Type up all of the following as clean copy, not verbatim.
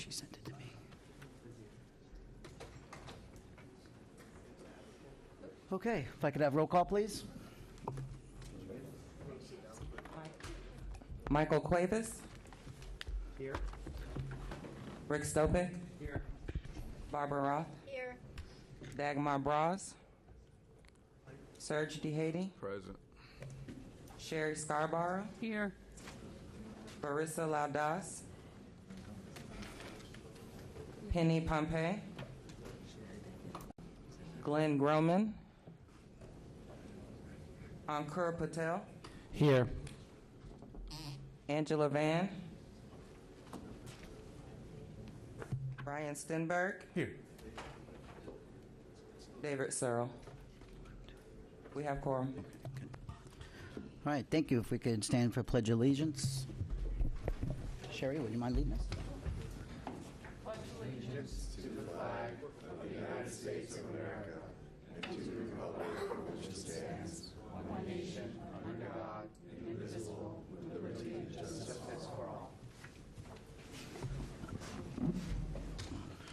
She sent it to me. Okay, if I could have roll call, please. Michael Cuevas. Here. Rick Stopek. Here. Barbara Roth. Here. Dagmar Bras. Serge DeHady. Present. Sherry Scarborough. Here. Barissa Laudas. Penny Pompey. Glenn Groman. Ankur Patel. Here. Angela Van. Brian Stenberg. Here. David Searle. We have quorum. All right, thank you. If we could stand for Pledge of Allegiance. Sherry, would you mind leading us?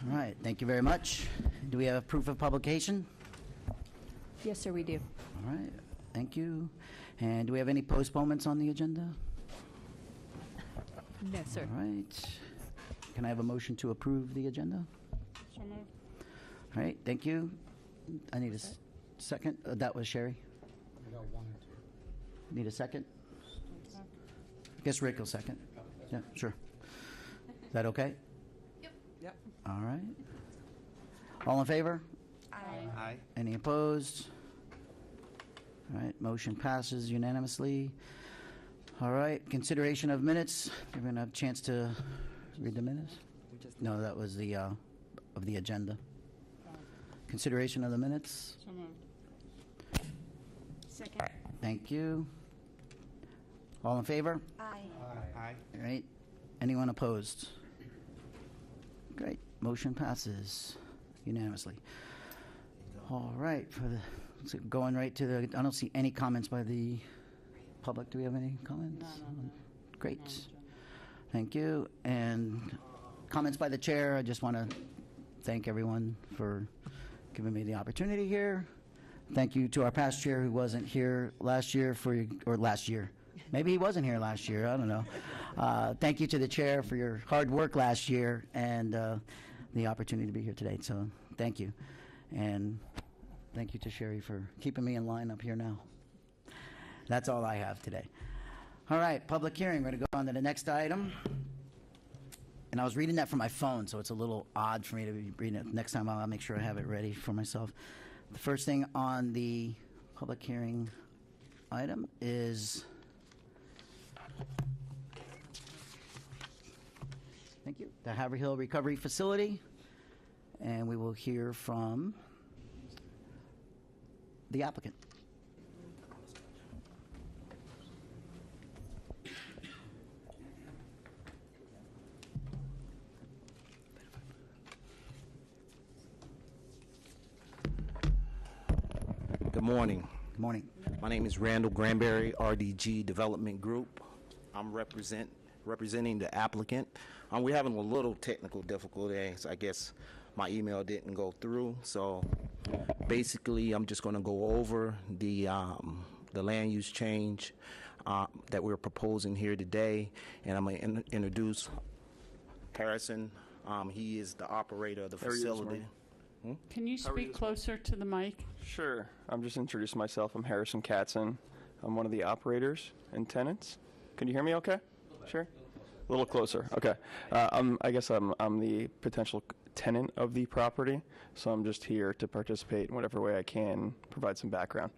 All right, thank you very much. Do we have proof of publication? Yes, sir, we do. All right, thank you. And do we have any postponements on the agenda? No, sir. All right. Can I have a motion to approve the agenda? So moved. All right, thank you. I need a second. That was Sherry. Need a second? I guess Rick will second. Yeah, sure. Is that okay? Yep. All right. All in favor? Aye. Any opposed? All right, motion passes unanimously. All right, consideration of minutes. You're going to have a chance to read the minutes? No, that was the, of the agenda. Consideration of the minutes. So moved. Second. Thank you. All in favor? Aye. Aye. All right. Anyone opposed? Great. Motion passes unanimously. All right. So going right to the, I don't see any comments by the public. Do we have any comments? No. Great. No, John. Thank you. And comments by the chair. I just want to thank everyone for giving me the opportunity here. Thank you to our past chair who wasn't here last year or last year. Maybe he wasn't here last year. I don't know. Thank you to the chair for your hard work last year and the opportunity to be here today. So thank you. And thank you to Sherry for keeping me in line up here now. That's all I have today. All right, public hearing. We're going to go on to the next item. And I was reading that from my phone, so it's a little odd for me to be reading it. Next time I'll make sure I have it ready for myself. The first thing on the public hearing item is, thank you, the Haverhill Recovery Facility. And we will hear from the applicant. Good morning. Good morning. My name is Randall Granberry, RDG Development Group. I'm representing the applicant. We're having a little technical difficulties. I guess my email didn't go through. So basically, I'm just going to go over the land use change that we're proposing here today. And I'm going to introduce Harrison. He is the operator of the facility. Can you speak closer to the mic? Sure. I'm just introducing myself. I'm Harrison Katzen. I'm one of the operators and tenants. Can you hear me okay? Sure. A little closer. Okay. I guess I'm the potential tenant of the property, so I'm just here to participate in whatever way I can, provide some background.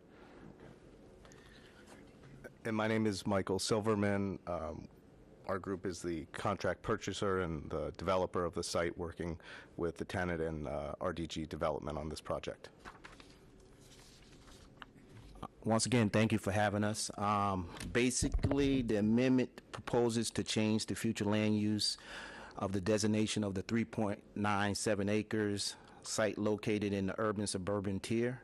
And my name is Michael Silverman. Our group is the contract purchaser and the developer of the site, working with the tenant and RDG Development on this project. Once again, thank you for having us. Basically, the amendment proposes to change the future land use of the designation of the 3.97 acres site located in the urban suburban tier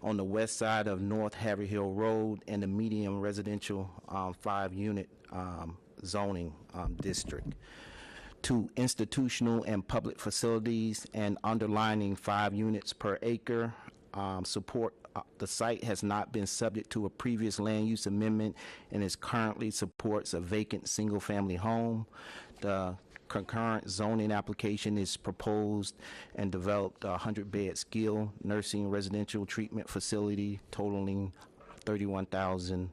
on the west side of North Haverhill Road and the medium residential 5-unit zoning district to institutional and public facilities, and underlining 5 units per acre. Support, the site has not been subject to a previous land use amendment and is currently supports a vacant single-family home. The concurrent zoning application is proposed and developed a 100-bed skilled nursing residential treatment facility totaling 31,000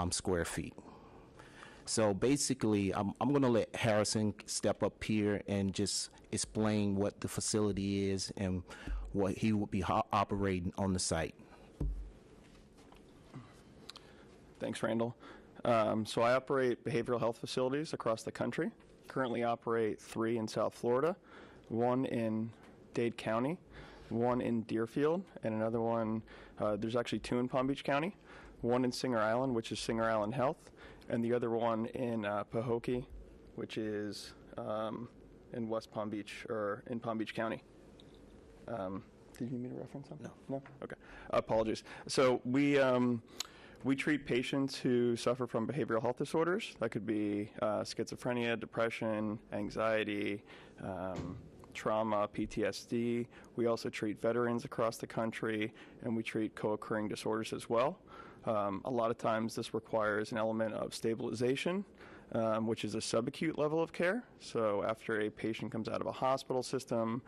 square feet. So basically, I'm going to let Harrison step up here and just explain what the facility is and what he will be operating on the site. Thanks, Randall. So I operate behavioral health facilities across the country. Currently operate 3 in South Florida, 1 in Dade County, 1 in Deerfield, and another one, there's actually 2 in Palm Beach County, 1 in Singer Island, which is Singer Island Health, and the other one in Pahokee, which is in West Palm Beach, or in Palm Beach County. Did you need me to reference them? No? Okay. Apologies. So we treat patients who suffer from behavioral health disorders. That could be schizophrenia, depression, anxiety, trauma, PTSD. We also treat veterans across the country, and we treat co-occurring disorders as well. A lot of times this requires an element of stabilization, which is a subacute level of care. So after a patient comes out of a hospital system,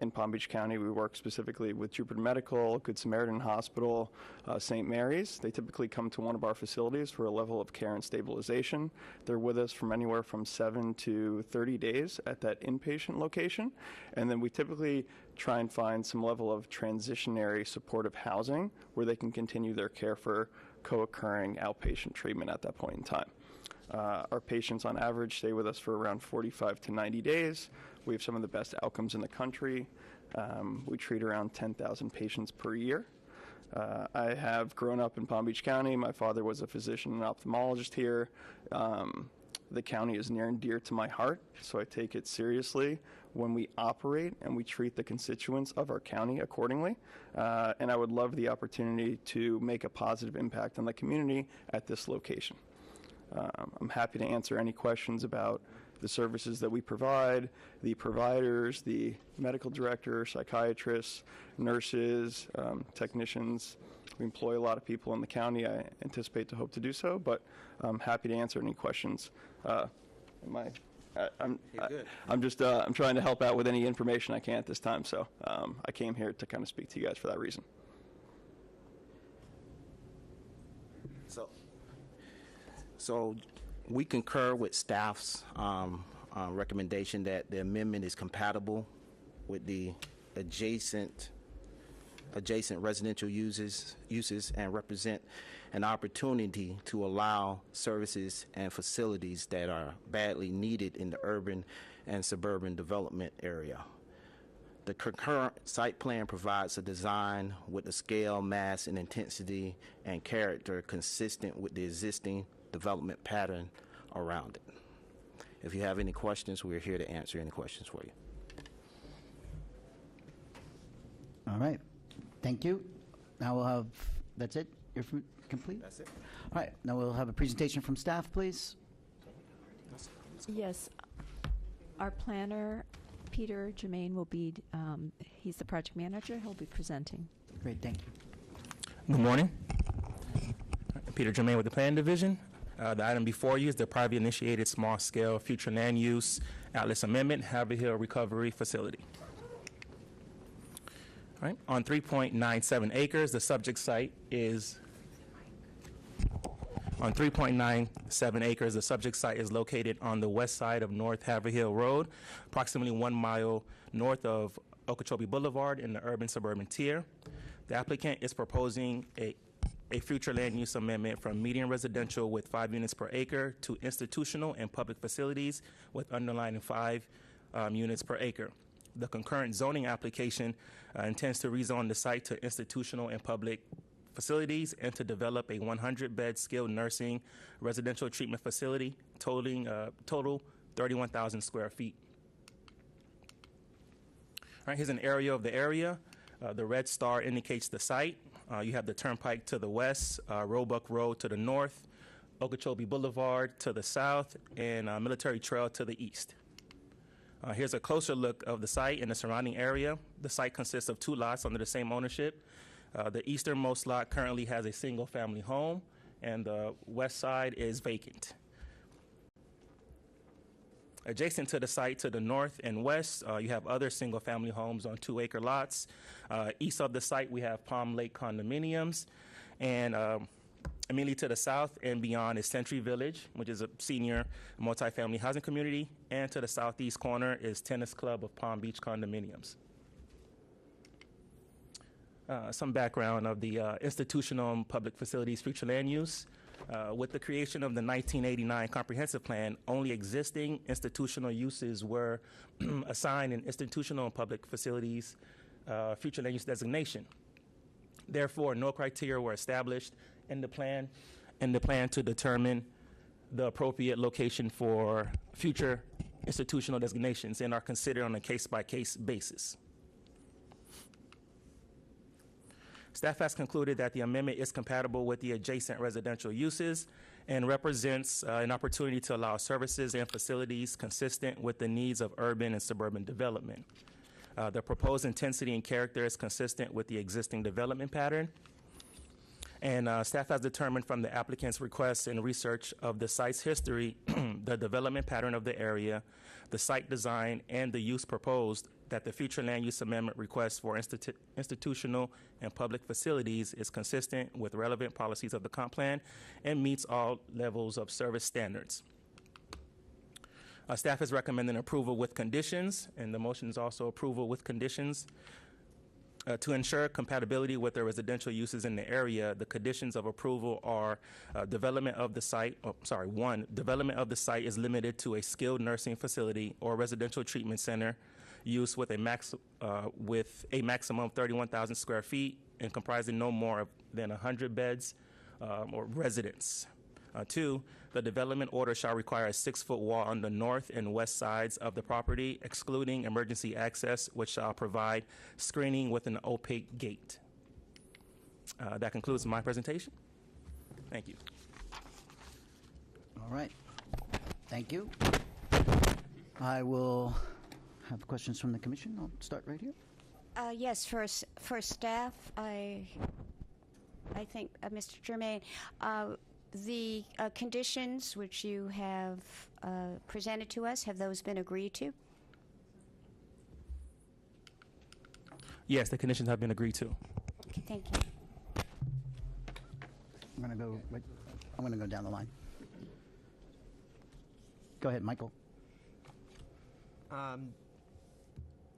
in Palm Beach County, we work specifically with Jupiter Medical, Good Samaritan Hospital, St. Mary's. They typically come to one of our facilities for a level of care and stabilization. They're with us from anywhere from 7 to 30 days at that inpatient location. And then we typically try and find some level of transitionary supportive housing where they can continue their care for co-occurring outpatient treatment at that point in time. Our patients on average stay with us for around 45 to 90 days. We have some of the best outcomes in the country. We treat around 10,000 patients per year. I have grown up in Palm Beach County. My father was a physician and ophthalmologist here. The county is near and dear to my heart, so I take it seriously when we operate and we treat the constituents of our county accordingly. And I would love the opportunity to make a positive impact on the community at this location. I'm happy to answer any questions about the services that we provide, the providers, the medical director, psychiatrists, nurses, technicians. We employ a lot of people in the county. I anticipate to hope to do so, but I'm happy to answer any questions. I'm trying to help out with any information I can at this time, so I came here to kind of speak to you guys for that reason. So we concur with staff's recommendation that the amendment is compatible with the adjacent residential uses and represent an opportunity to allow services and facilities that are badly needed in the urban and suburban development area. The concurrent site plan provides a design with a scale, mass, and intensity and character consistent with the existing development pattern around it. If you have any questions, we're here to answer any questions for you. All right. Thank you. Now we'll have, that's it? You're complete? That's it. All right. Now we'll have a presentation from staff, please. Yes. Our planner, Peter Germain, will be, he's the project manager. He'll be presenting. Great. Thank you. Good morning. Peter Germain with the Plan Division. The item before you is the privately initiated small-scale future land use Atlas Amendment Haver Hill Recovery Facility. All right. On 3.97 acres, the subject site is located on the west side of North Haverhill Road, approximately 1 mile north of Okeechobee Boulevard in the urban-suburban tier. The applicant is proposing a future land use amendment from medium residential with 5 units per acre to institutional and public facilities with underlying 5 units per acre. The concurrent zoning application intends to rezone the site to institutional and public facilities and to develop a 100-bed skilled nursing residential treatment facility total 31,000 square feet. All right, here's an aerial of the area. The red star indicates the site. You have the Turnpike to the west, Roebuck Road to the north, Okeechobee Boulevard to the south, and Military Trail to the east. Here's a closer look of the site and the surrounding area. The site consists of 2 lots under the same ownership. The easternmost lot currently has a single-family home, and the west side is vacant. Adjacent to the site to the north and west, you have other single-family homes on 2-acre lots. East of the site, we have Palm Lake condominiums, and immediately to the south and beyond is Century Village, which is a senior multifamily housing community, and to the southeast corner is Tennis Club of Palm Beach condominiums. Some background of the institutional and public facilities future land use. With the creation of the 1989 Comprehensive Plan, only existing institutional uses were assigned an institutional and public facilities future land use designation. Therefore, no criteria were established in the plan to determine the appropriate location for future institutional designations and are considered on a case-by-case basis. Staff has concluded that the amendment is compatible with the adjacent residential uses and represents an opportunity to allow services and facilities consistent with the needs of urban and suburban development. The proposed intensity and character is consistent with the existing development pattern. And staff has determined from the applicant's requests and research of the site's history, the development pattern of the area, the site design, and the use proposed, that the future land use amendment request for institutional and public facilities is consistent with relevant policies of the comp plan and meets all levels of service standards. Staff is recommending approval with conditions, and the motion is also approval with conditions. To ensure compatibility with the residential uses in the area, the conditions of approval are development of the site. One, development of the site is limited to a skilled nursing facility or residential treatment center use with a maximum of 31,000 square feet and comprising no more than 100 beds or residents. 2, the development order shall require a 6-foot wall on the north and west sides of the property, excluding emergency access, which shall provide screening with an opaque gate. That concludes my presentation. Thank you. All right. Thank you. I will have questions from the commission. I'll start right here. Yes, for staff, I think, Mr. Germain, the conditions which you have presented to us, have those been agreed to? Yes, the conditions have been agreed to. Okay, thank you. I'm going to go down the line. Go ahead, Michael.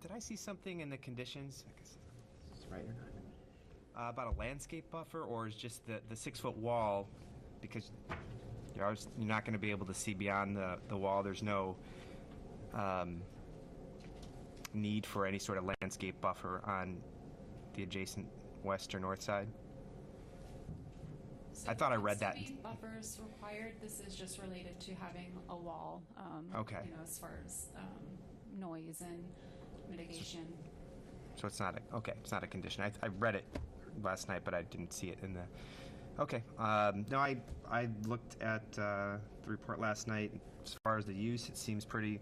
Did I see something in the conditions? I guess it's right or not. About a landscape buffer, or is just the 6-foot wall? Because you're not going to be able to see beyond the wall. There's no need for any sort of landscape buffer on the adjacent west or north side. So I thought I read that. Buffers required. This is just related to having a wall. Okay. You know, as far as noise and mitigation. So it's not it's not a condition. I read it last night, but I didn't see it in the. Okay. No, I looked at the report last night. As far as the use, it seems pretty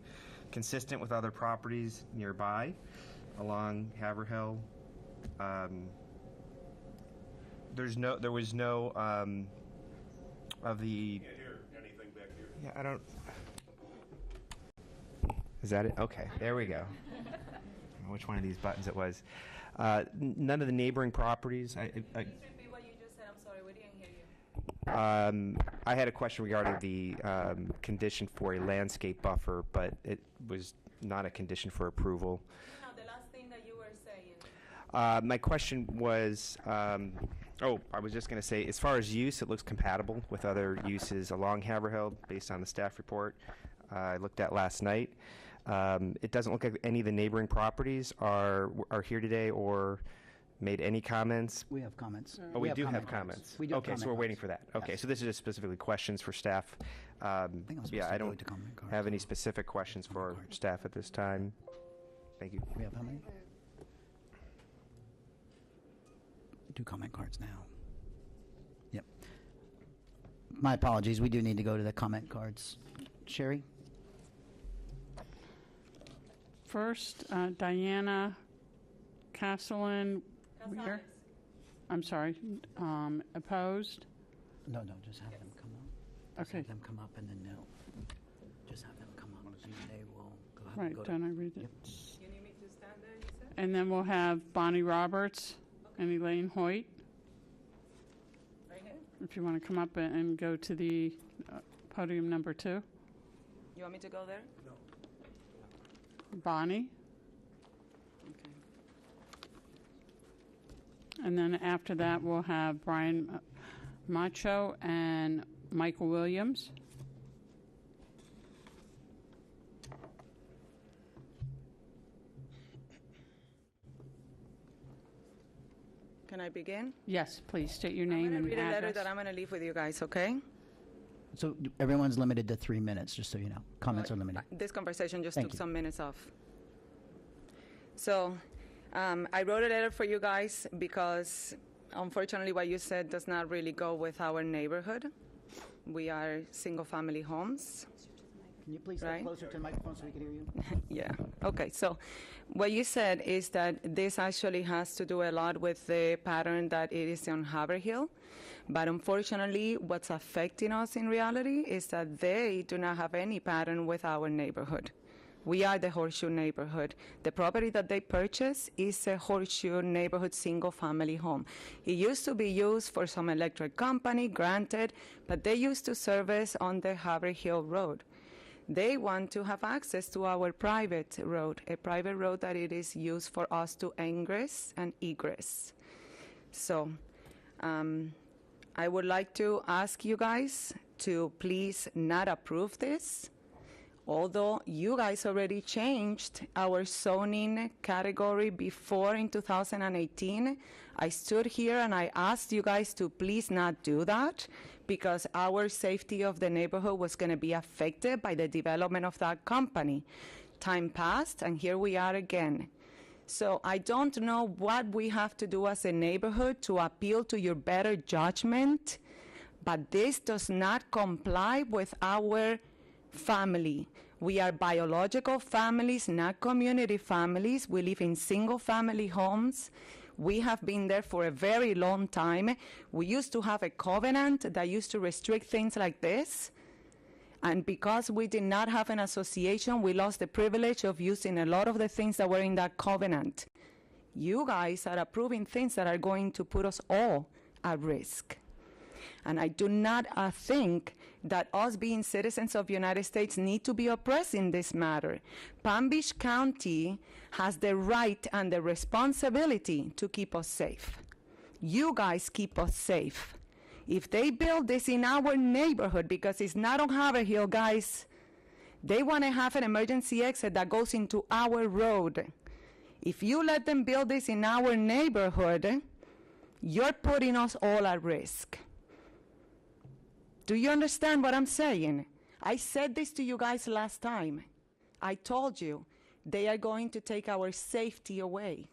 consistent with other properties nearby along Haverhill. There was no of the. Can't hear anything back here. Yeah, I don't. Is that it? Okay, there we go. I don't know which one of these buttons it was. None of the neighboring properties. I had a question regarding the condition for a landscape buffer, but it was not a condition for approval. No, the last thing that you were saying. My question was, I was just going to say, as far as use, it looks compatible with other uses along Haverhill based on the staff report I looked at last night. It doesn't look like any of the neighboring properties are here today or made any comments. We have comments. Oh, we do have comments. We do have okay, so we're waiting for that. Okay, Yes. so this is just specifically questions for staff. I think I'm supposed Yeah, to I go don't to comment cards. have any specific questions for staff at this time. Thank you. We have how many? Do comment cards now. Yep. My apologies. We do need to go to the comment cards. Sherry? first, Diana Castellan, Weir. I'm sorry, opposed? No, just have them come up. Just Okay. have them come up and then they'll, just have them come up and they will go ahead Right, and go to. don't I read it? Yep. You need me to stand there, you said? And then we'll have Bonnie Roberts and Elaine Hoyt, Right here? if you want to come up and go to the podium number 2. You want me to go there? Bonnie. Okay. And then after that, we'll have Brian Macho and Michael Williams. Can I begin? Yes, please state your I'm name going and to read a letter address. that I'm going to leave with you guys, okay? So everyone's limited to 3 minutes, just so you know. Comments are limited. This conversation just Thank took you. some minutes off. So I wrote a letter for you guys because unfortunately what you said does not really go with our neighborhood. We are single-family homes. Can you please Right. step closer to the microphone so we can hear you? Yeah. Okay. So what you said is that this actually has to do a lot with the pattern that it is on Haverhill. But unfortunately, what's affecting us in reality is that they do not have any pattern with our neighborhood. We are the Horseshoe neighborhood. The property that they purchased is a Horseshoe neighborhood single-family home. It used to be used for some electric company, granted, but they used to service on the Haverhill Road. They want to have access to our private road, a private road that it is used for us to ingress and egress. So I would like to ask you guys to please not approve this. Although you guys already changed our zoning category before in 2018, I stood here and I asked you guys to please not do that because our safety of the neighborhood was going to be affected by the development of that company. Time passed and here we are again. So I don't know what we have to do as a neighborhood to appeal to your better judgment, but this does not comply with our family. We are biological families, not community families. We live in single-family homes. We have been there for a very long time. We used to have a covenant that used to restrict things like this. And because we did not have an association, we lost the privilege of using a lot of the things that were in that covenant. You guys are approving things that are going to put us all at risk. And I do not think that us being citizens of the United States need to be oppressed in this matter. Palm Beach County has the right and the responsibility to keep us safe. You guys keep us safe. If they build this in our neighborhood, because it's not on Haverhill, guys, they want to have an emergency exit that goes into our road. If you let them build this in our neighborhood, you're putting us all at risk. Do you understand what I'm saying? I said this to you guys last time. I told you they are going to take our safety away.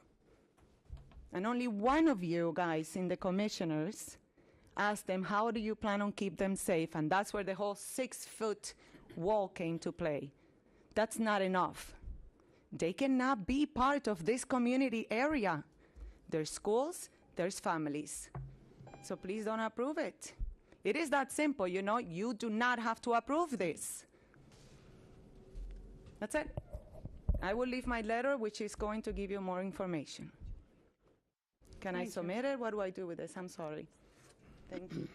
And only one of you guys in the commissioners asked them, how do you plan on keep them safe? And that's where the whole 6-foot wall came to play. That's not enough. They cannot be part of this community area. There's schools, there's families. So please don't approve it. It is that simple, you know. You do not have to approve this. That's it. I will leave my letter, which is going to give you more information. Can I submit it? What do I do with this? I'm sorry. Thank you.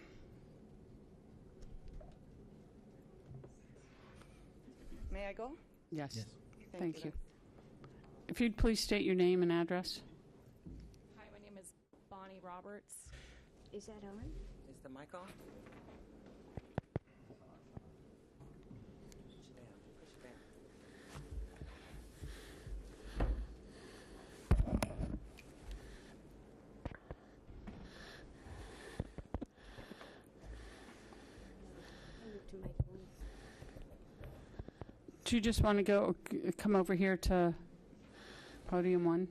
May I go? Yes. Thank Thank you. you. If you'd please state your name and address. Hi, my name is Bonnie Roberts. Is that on? Is the mic on? Do you just want to come over here to podium 1?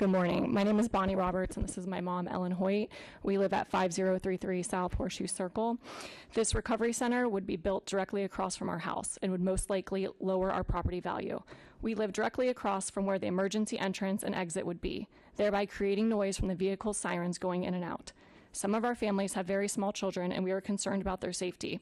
Good morning. My name is Bonnie Roberts, and this is my mom, Ellen Hoyt. We live at 5033 South Horseshoe Circle. This recovery center would be built directly across from our house and would most likely lower our property value. We live directly across from where the emergency entrance and exit would be, thereby creating noise from the vehicle sirens going in and out. Some of our families have very small children, and we are concerned about their safety.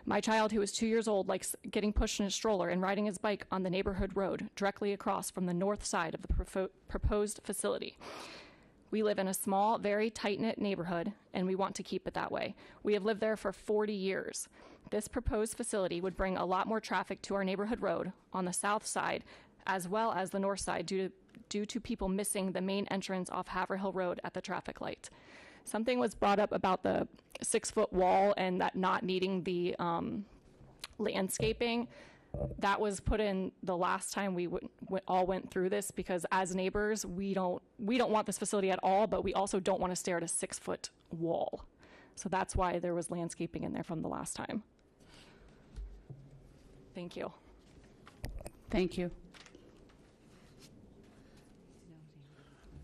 My child, who is 2 years old, likes getting pushed in a stroller and riding his bike on the neighborhood road directly across from the north side of the proposed facility. We live in a small, very tight-knit neighborhood, and we want to keep it that way. We have lived there for 40 years. This proposed facility would bring a lot more traffic to our neighborhood road on the south side, as well as the north side, due to people missing the main entrance off Haverhill Road at the traffic light. Something was brought up about the 6-foot wall and that not needing the landscaping. That was put in the last time we all went through this, because as neighbors, we don't want this facility at all, but we also don't want to stare at a 6-foot wall. So that's why there was landscaping in there from the last time. Thank you. Thank you.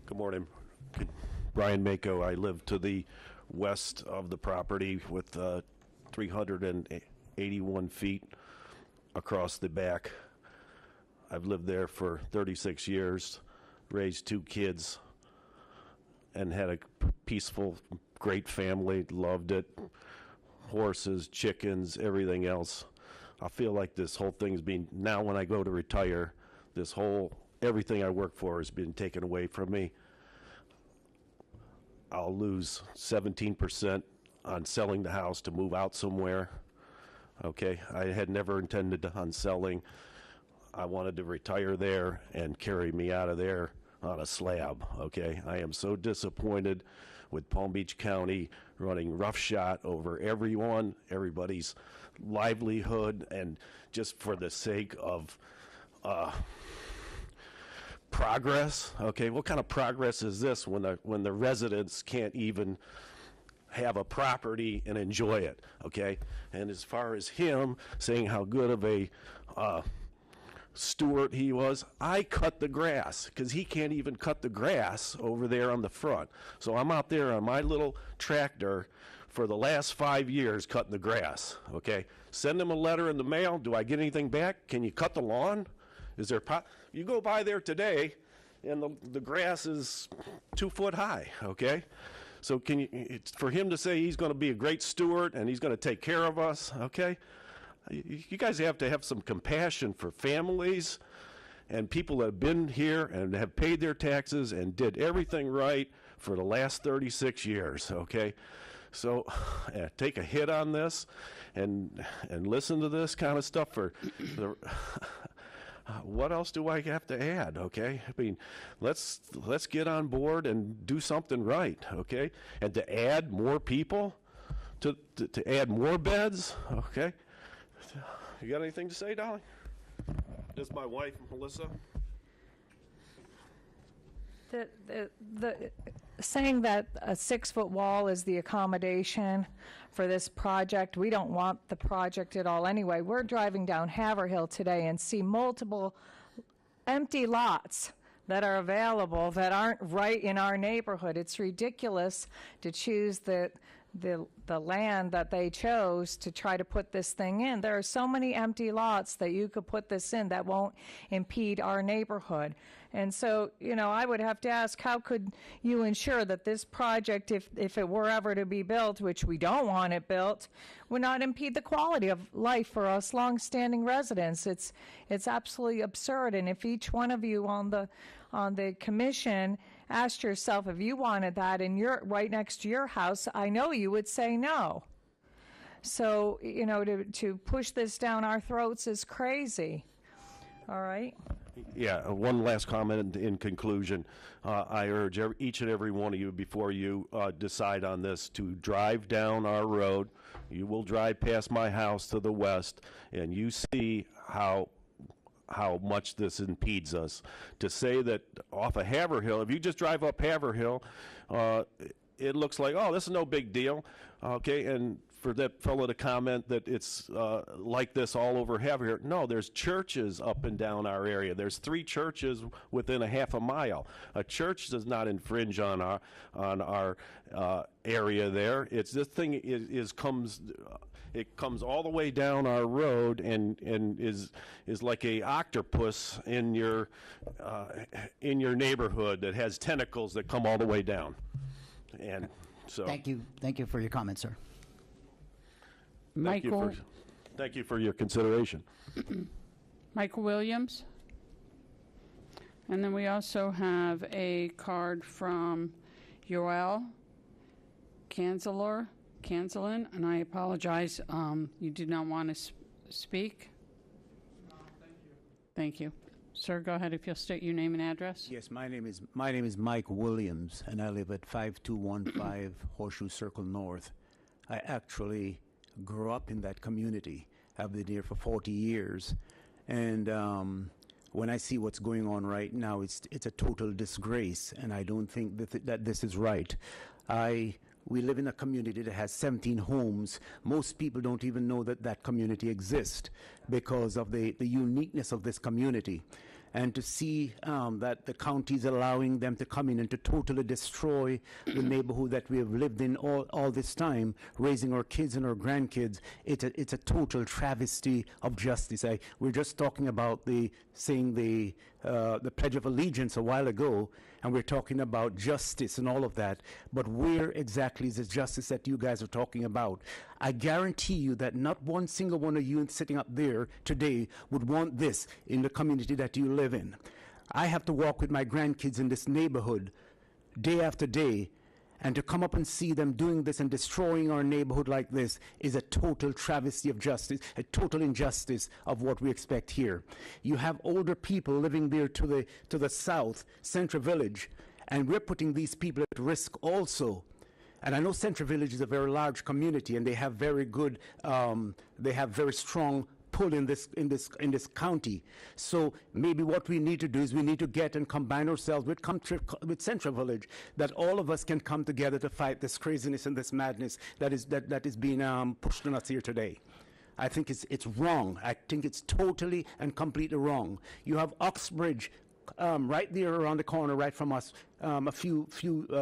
Good morning. Brian Mako. I live to the west of the property with 381 feet across the back. I've lived there for 36 years, raised 2 kids, and had a peaceful, great family, loved it. Horses, chickens, everything else. I feel like this whole thing's been, now when I go to retire, everything I work for has been taken away from me. I'll lose 17% on selling the house to move out somewhere. Okay, I had never intended on selling. I wanted to retire there and carry me out of there on a slab. Okay, I am so disappointed with Palm Beach County running roughshod over everybody's livelihood, and just for the sake of progress. Okay, what kind of progress is this when the residents can't even have a property and enjoy it? Okay, and as far as him saying how good of a steward he was, I cut the grass because he can't even cut the grass over there on the front. So I'm out there on my little tractor for the last 5 years cutting the grass. Okay, send him a letter in the mail. Do I get anything back? Can you cut the lawn? Is there you go by there today, and the grass is 2 foot high. Okay, so it's for him to say he's going to be a great steward and he's going to take care of us. Okay, you guys have to have some compassion for families and people that have been here and have paid their taxes and did everything right for the last 36 years. Okay, so take a hit on this and listen to this kind of stuff for the. What else do I have to add? Okay, I mean, let's get on board and do something right. Okay, and to add more people, to add more beds. Okay, you got anything to say, Dolly? This is my wife, Melissa. The saying that a 6-foot wall is the accommodation for this project, we don't want the project at all anyway. We're driving down Haverhill today and see multiple empty lots that are available that aren't right in our neighborhood. It's ridiculous to choose the land that they chose to try to put this thing in. There are so many empty lots that you could put this in that won't impede our neighborhood. And so, I would have to ask, how could you ensure that this project, if it were ever to be built, which we don't want it built, would not impede the quality of life for us long-standing residents? It's absolutely absurd. And if each one of you on the commission asked yourself if you wanted that in right next to your house, I know you would say no. So, to push this down our throats is crazy. All right? Yeah, one last comment in conclusion. I urge each and every one of you, before you decide on this, to drive down our road. You will drive past my house to the west, and you see how much this impedes us. To say that off of Haverhill, if you just drive up Haverhill, it looks like, oh, this is no big deal. Okay, and for that fellow to comment that it's like this all over Haverhill. No, there's churches up and down our area. There's 3 churches within a half a mile. A church does not infringe on our area there. It's this thing it comes all the way down our road and is like a octopus in your neighborhood that has tentacles that come all the way down. And so Thank you for your comments, sir. Michael, thank you for your consideration. Michael Williams. And then we also have a card from Yoel Cancelin, and I apologize, you did not want to speak? No, thank you. Thank you. Sir, go ahead if you'll state your name and address. Yes, my name is Mike Williams, and I live at 5215 Horseshoe Circle North. I actually grew up in that community. I've been here for 40 years, and when I see what's going on right now, it's a total disgrace, and I don't think that this is right. We live in a community that has 17 homes. Most people don't even know that that community exists because of the uniqueness of this community. And to see that the county is allowing them to come in and to totally destroy the neighborhood that we have lived in all this time, raising our kids and our grandkids, it's a total travesty of justice. We're just talking about saying the Pledge of Allegiance a while ago, and we're talking about justice and all of that. But where exactly is the justice that you guys are talking about? I guarantee you that not one single one of you sitting up there today would want this in the community that you live in. I have to walk with my grandkids in this neighborhood day after day, and to come up and see them doing this and destroying our neighborhood like this is a total travesty of justice, a total injustice of what we expect here. You have older people living there to the south, Central Village, and we're putting these people at risk also. And I know Central Village is a very large community, and they have very good, they have very strong pull in this county. So maybe what we need to do is we need to get and combine ourselves with Central Village, that all of us can come together to fight this craziness and this madness that is being pushed on us here today. I think it's wrong. I think it's totally and completely wrong. You have Oxbridge right there around the corner, right from us, a few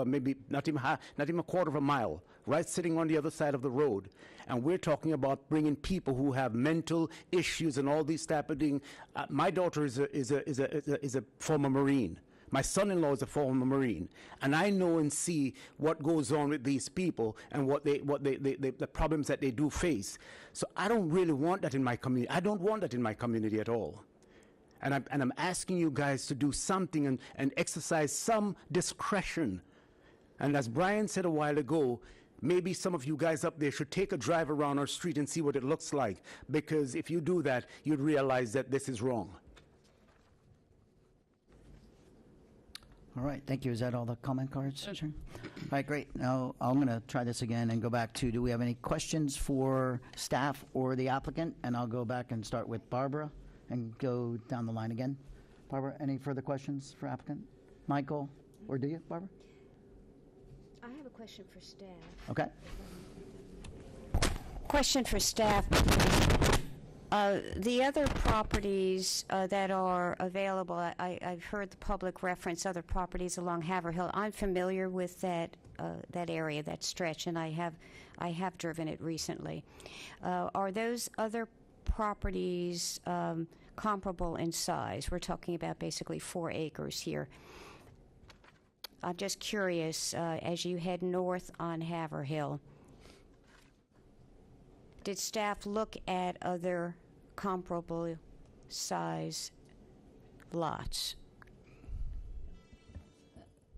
maybe not even a quarter of a mile, right sitting on the other side of the road. And we're talking about bringing people who have mental issues and all these type of things. My daughter is a former Marine. My son-in-law is a former Marine, and I know and see what goes on with these people and the problems that they do face. So I don't really want that in my community. I don't want that in my community at all. And I'm asking you guys to do something and exercise some discretion. And as Brian said a while ago, maybe some of you guys up there should take a drive around our street and see what it looks like, because if you do that, you'd realize that this is wrong. All right, thank you. Is that all the comment cards? Sure. All right, great. Now I'm going to try this again and go back to, do we have any questions for staff or the applicant? And I'll go back and start with Barbara and go down the line again. Barbara, any further questions for applicant? Michael, or do you, Barbara? I have a question for staff. Okay. Question for staff. The other properties that are available, I've heard the public reference other properties along Haverhill. I'm familiar with that area, that stretch, and I have driven it recently. Are those other properties comparable in size? We're talking about basically 4 acres here. I'm just curious, as you head north on Haverhill, did staff look at other comparable size lots?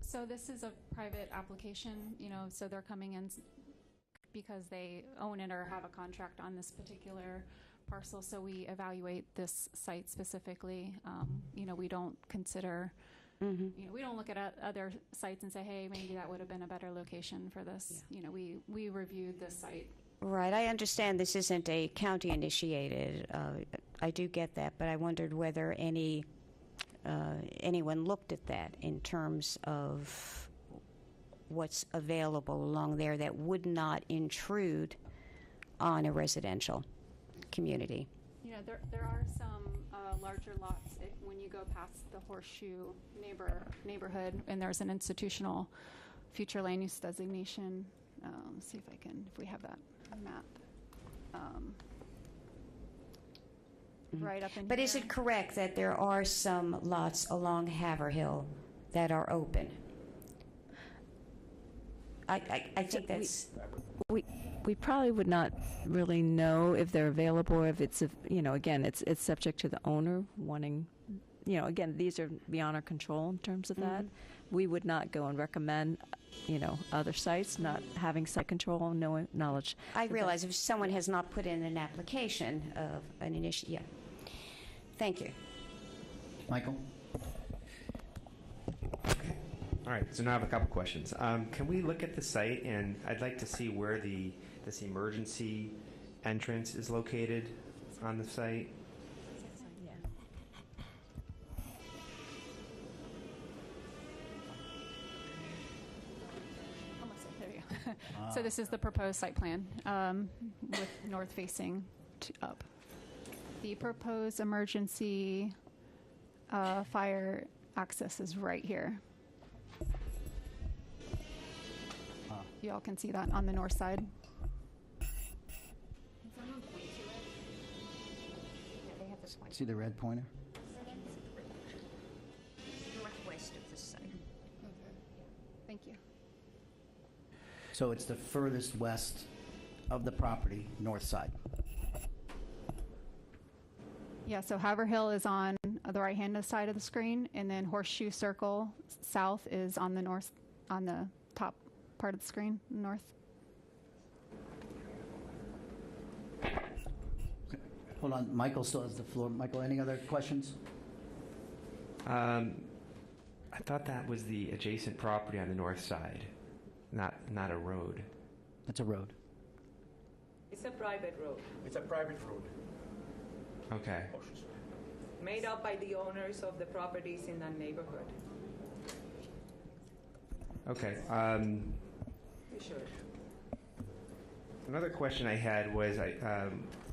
So this is a private application, so they're coming in because they own it or have a contract on this particular parcel. So we evaluate this site specifically. We don't consider, we don't look at other sites and say, hey, maybe that would have been a better location for this. Yeah. We reviewed this site. Right. I understand this isn't a county-initiated. I do get that, but I wondered whether anyone looked at that in terms of what's available along there that would not intrude on a residential community. You know, there are some larger lots when you go past the Horseshoe neighborhood, and there's an institutional future land use designation. Let's see if we have that map. Right up in But here. is it correct that there are some lots along Haverhill that are open? I think that's... We probably would not really know if they're available, or if it's, again, it's subject to the owner wanting, again, these are beyond our control in terms of that. We would not go and recommend, other sites, not having site control, no knowledge. I realize if someone has not put in an application of an initiative, yeah. Thank you. Michael? All right, so now I have a couple questions. Can we look at the site, and I'd like to see where this emergency entrance is located on the site? Yeah. Almost there you go. So this is the proposed site plan with north facing up. The proposed emergency fire access is right here. You all can see that on the north side. See the red pointer? Northwest of the site. Thank you. So it's the furthest west of the property, north side. Yeah, so Haverhill is on the right-hand side of the screen, and then Horseshoe Circle South is on the north, on the top part of the screen, north. Hold on, Michael still has the floor. Michael, any other questions? I thought that was the adjacent property on the north side, not a road. It's a road. It's a private road. It's a private road. Okay. Made up by the owners of the properties in that neighborhood. Okay. Sure. Another question I had was,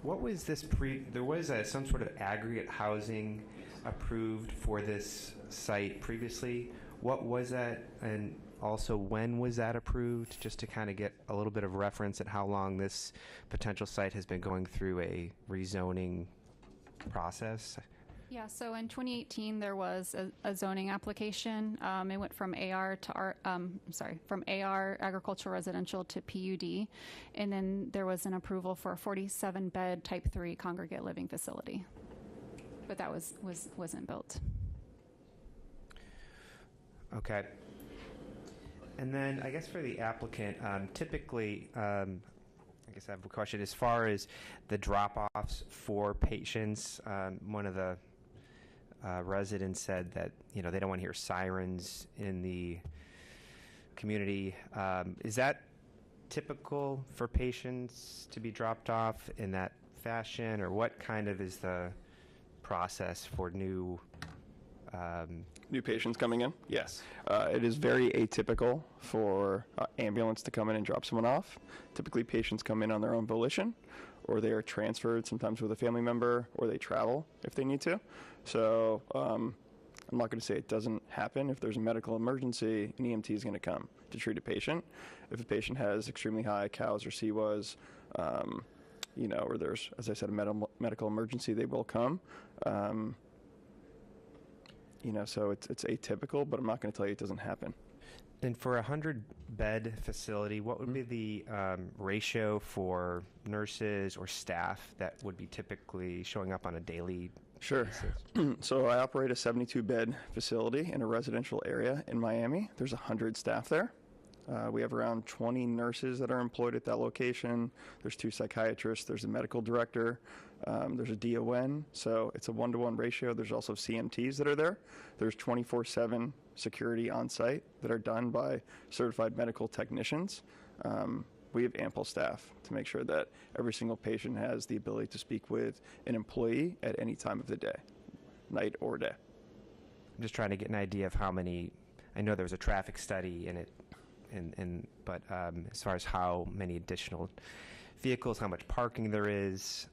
what was this there was some sort of aggregate housing approved for this site previously. What was that, and also when was that approved, just to kind of get a little bit of reference at how long this potential site has been going through a rezoning process? Yeah, so in 2018 there was a zoning application. It went from AR to from AR agricultural residential to PUD, and then there was an approval for a 47-bed Type 3 congregate living facility, but that wasn't built. Okay. And then I guess for the applicant, typically, I guess I have a question as far as the drop-offs for patients. One of the residents said that they don't want to hear sirens in the community. Is that typical for patients to be dropped off in that fashion, or what kind of is the process for new patients coming in? Yes. It is very atypical for ambulance to come in and drop someone off. Typically, patients come in on their own volition, or they are transferred sometimes with a family member, or they travel if they need to. So I'm not going to say it doesn't happen. If there's a medical emergency, an EMT is going to come to treat a patient. If a patient has extremely high COWS or CWAS, or there's, as I said, a medical emergency, they will come. So it's atypical, but I'm not going to tell you it doesn't happen. And for a 100-bed facility, what would be the ratio for nurses or staff that would be typically showing up on a daily basis? So I operate a 72-bed facility in a residential area in Miami. There's 100 staff there. We have around 20 nurses that are employed at that location. There's 2 psychiatrists. There's a medical director. There's a DON. So it's a 1-to-1 ratio. There's also CMTs that are there. There's 24/7 security on site that are done by certified medical technicians. We have ample staff to make sure that every single patient has the ability to speak with an employee at any time of the day, night or day. I'm just trying to get an idea of how many. I know there was a traffic study in it, but as far as how many additional vehicles, how much parking there is.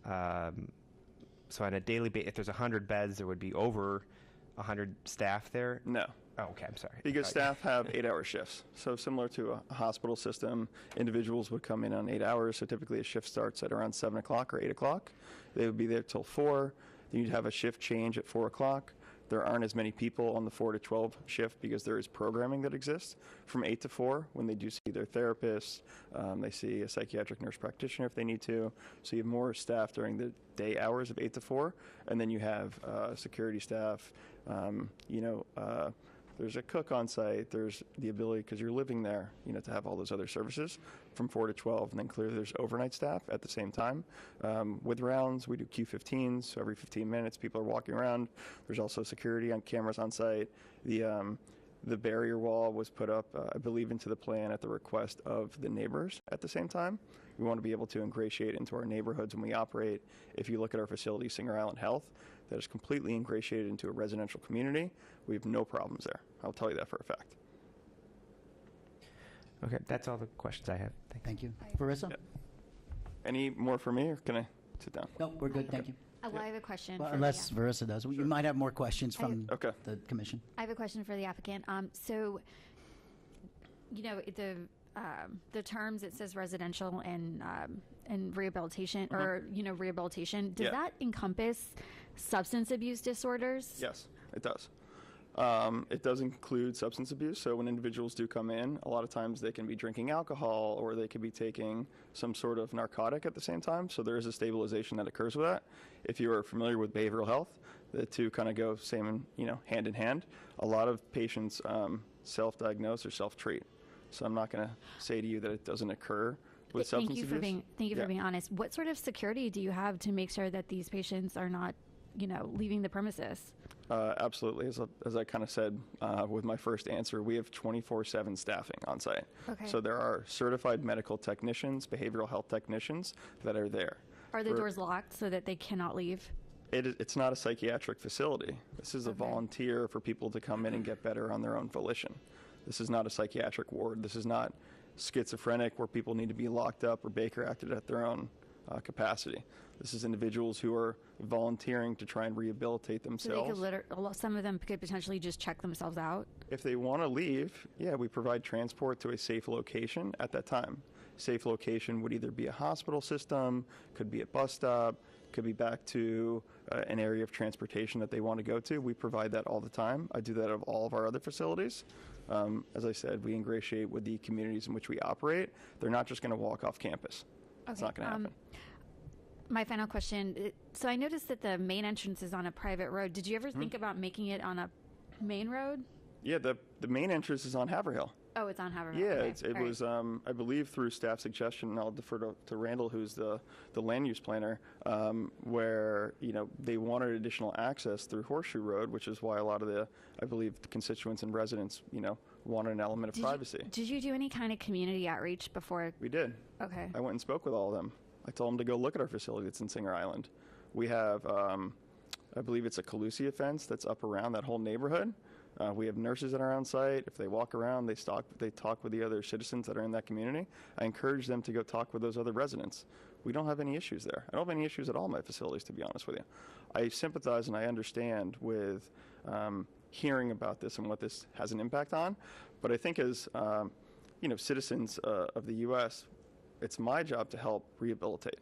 So on a daily basis, if there's 100 beds, there would be over 100 staff there? No. Oh, okay, I'm sorry. Because staff have 8-hour shifts. So similar to a hospital system, individuals would come in on 8 hours. So typically a shift starts at around 7 o'clock or 8 o'clock. They would be there till 4. Then you'd have a shift change at 4 o'clock. There aren't as many people on the 4 to 12 shift because there is programming that exists from 8 to 4 when they do see their therapist. They see a psychiatric nurse practitioner if they need to. So you have more staff during the day hours of 8 to 4. And then you have security staff, there's a cook on site. There's the ability, because you're living there, to have all those other services from 4 to 12. And then clearly there's overnight staff at the same time. With rounds, we do Q15s. So every 15 minutes, people are walking around. There's also security on cameras on site. The barrier wall was put up, I believe, into the plan at the request of the neighbors at the same time. We want to be able to ingratiate into our neighborhoods when we operate. If you look at our facility, Singer Island Health, that is completely ingratiated into a residential community. We have no problems there. I'll tell you that for a fact. Okay, that's all the questions I have. Thank you. Marissa? Yep. Any more for me, or can I sit down? No, we're good, thank you. Well, I have a question. Well, for unless the, Marissa does. You might have more questions from Okay. the commission. I have a question for the applicant. So, the terms, it says residential and rehabilitation, or rehabilitation. Does Yeah. that encompass substance abuse disorders? Yes, it does. It does include substance abuse. So when individuals do come in, a lot of times they can be drinking alcohol or they could be taking some sort of narcotic at the same time. So there is a stabilization that occurs with that. If you are familiar with behavioral health, the two kind of go hand in hand. A lot of patients self-diagnose or self-treat. So I'm not going to say to you that it doesn't occur with substance abuse. Thank you for being honest. What sort of security do you have to make sure that these patients are not, leaving the premises? Absolutely. As I kind of said with my first answer, we have 24/7 staffing on site. Okay. So there are certified medical technicians, behavioral health technicians that are there. Are the doors locked so that they cannot leave? It's not a psychiatric facility. This is a volunteer for people to come in and get better on their own volition. This is not a psychiatric ward. This is not schizophrenic where people need to be locked up or Baker acted at their own capacity. This is individuals who are volunteering to try and rehabilitate So themselves. they could some of them could potentially just check themselves out? If they want to leave, we provide transport to a safe location at that time. Safe location would either be a hospital system, could be a bus stop, could be back to an area of transportation that they want to go to. We provide that all the time. I do that of all of our other facilities. As I said, we ingratiate with the communities in which we operate. They're not just going to walk off campus. It's not going to happen. My final question. So I noticed that the main entrance is on a private road. Did you ever think about making it on a main road? Yeah, the main entrance is on Haverhill. Oh, it's on Haverhill. Yeah, Okay. it All right. was, I believe, through staff suggestion, and I'll defer to Randall, who's the land use planner, where, they wanted additional access through Horseshoe Road, which is why a lot of the constituents and residents, wanted an element of privacy. Did you do any kind of community outreach before? We did. Okay. I went and spoke with all of them. I told them to go look at our facility that's in Singer Island. We have, I believe it's a Calusia fence that's up around that whole neighborhood. We have nurses that are on site. If they walk around, they talk with the other citizens that are in that community. I encourage them to go talk with those other residents. We don't have any issues there. I don't have any issues at all in my facilities, to be honest with you. I sympathize and I understand with hearing about this and what this has an impact on. But I think as citizens of the U.S., it's my job to help rehabilitate.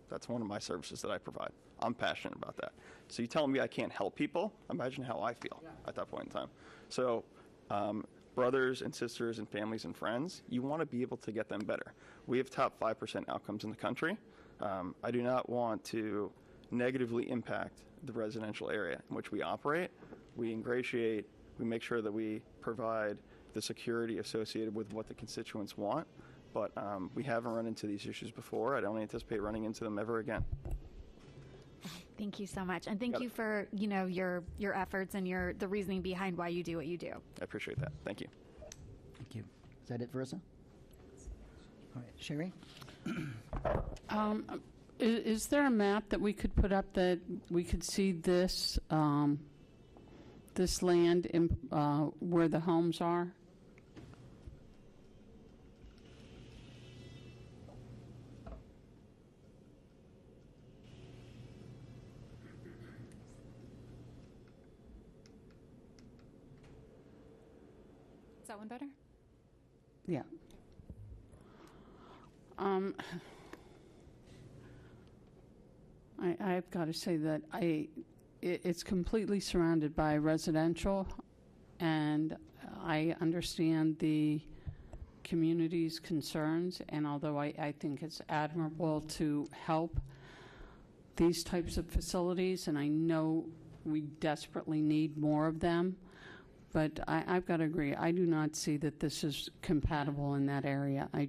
That's one of my services that I provide. I'm passionate about that. So you telling me I can't help people? Imagine how I feel at that point in time. So brothers and sisters and families and friends, you want to be able to get them better. We have top 5% outcomes in the country. I do not want to negatively impact the residential area in which we operate. We ingratiate, we make sure that we provide the security associated with what the constituents want. But we haven't run into these issues before. I don't anticipate running into them ever again. Thank you so much, and thank you for your efforts and the reasoning behind why you do what you do. I appreciate that. Thank you. Thank you. Is that it, Marissa? All right, Sherry? Is there a map that we could put up that we could see this this land in, where the homes are? Is that one better? Yeah. I've got to say that it's completely surrounded by residential, and I understand the community's concerns, and although I think it's admirable to help these types of facilities, and I know we desperately need more of them, but I've got to agree, I do not see that this is compatible in that area. I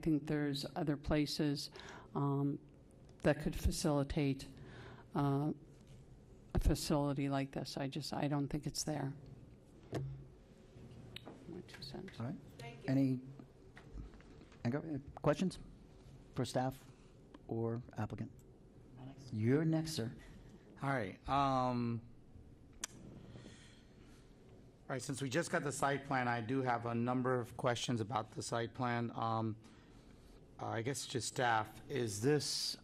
think there's other places that could facilitate a facility like this. I don't think it's there. My 2 cents. All right. Any questions for staff or applicant? You're next, sir. All right. All right, since we just got the site plan, I do have a number of questions about the site plan. I guess just staff, is this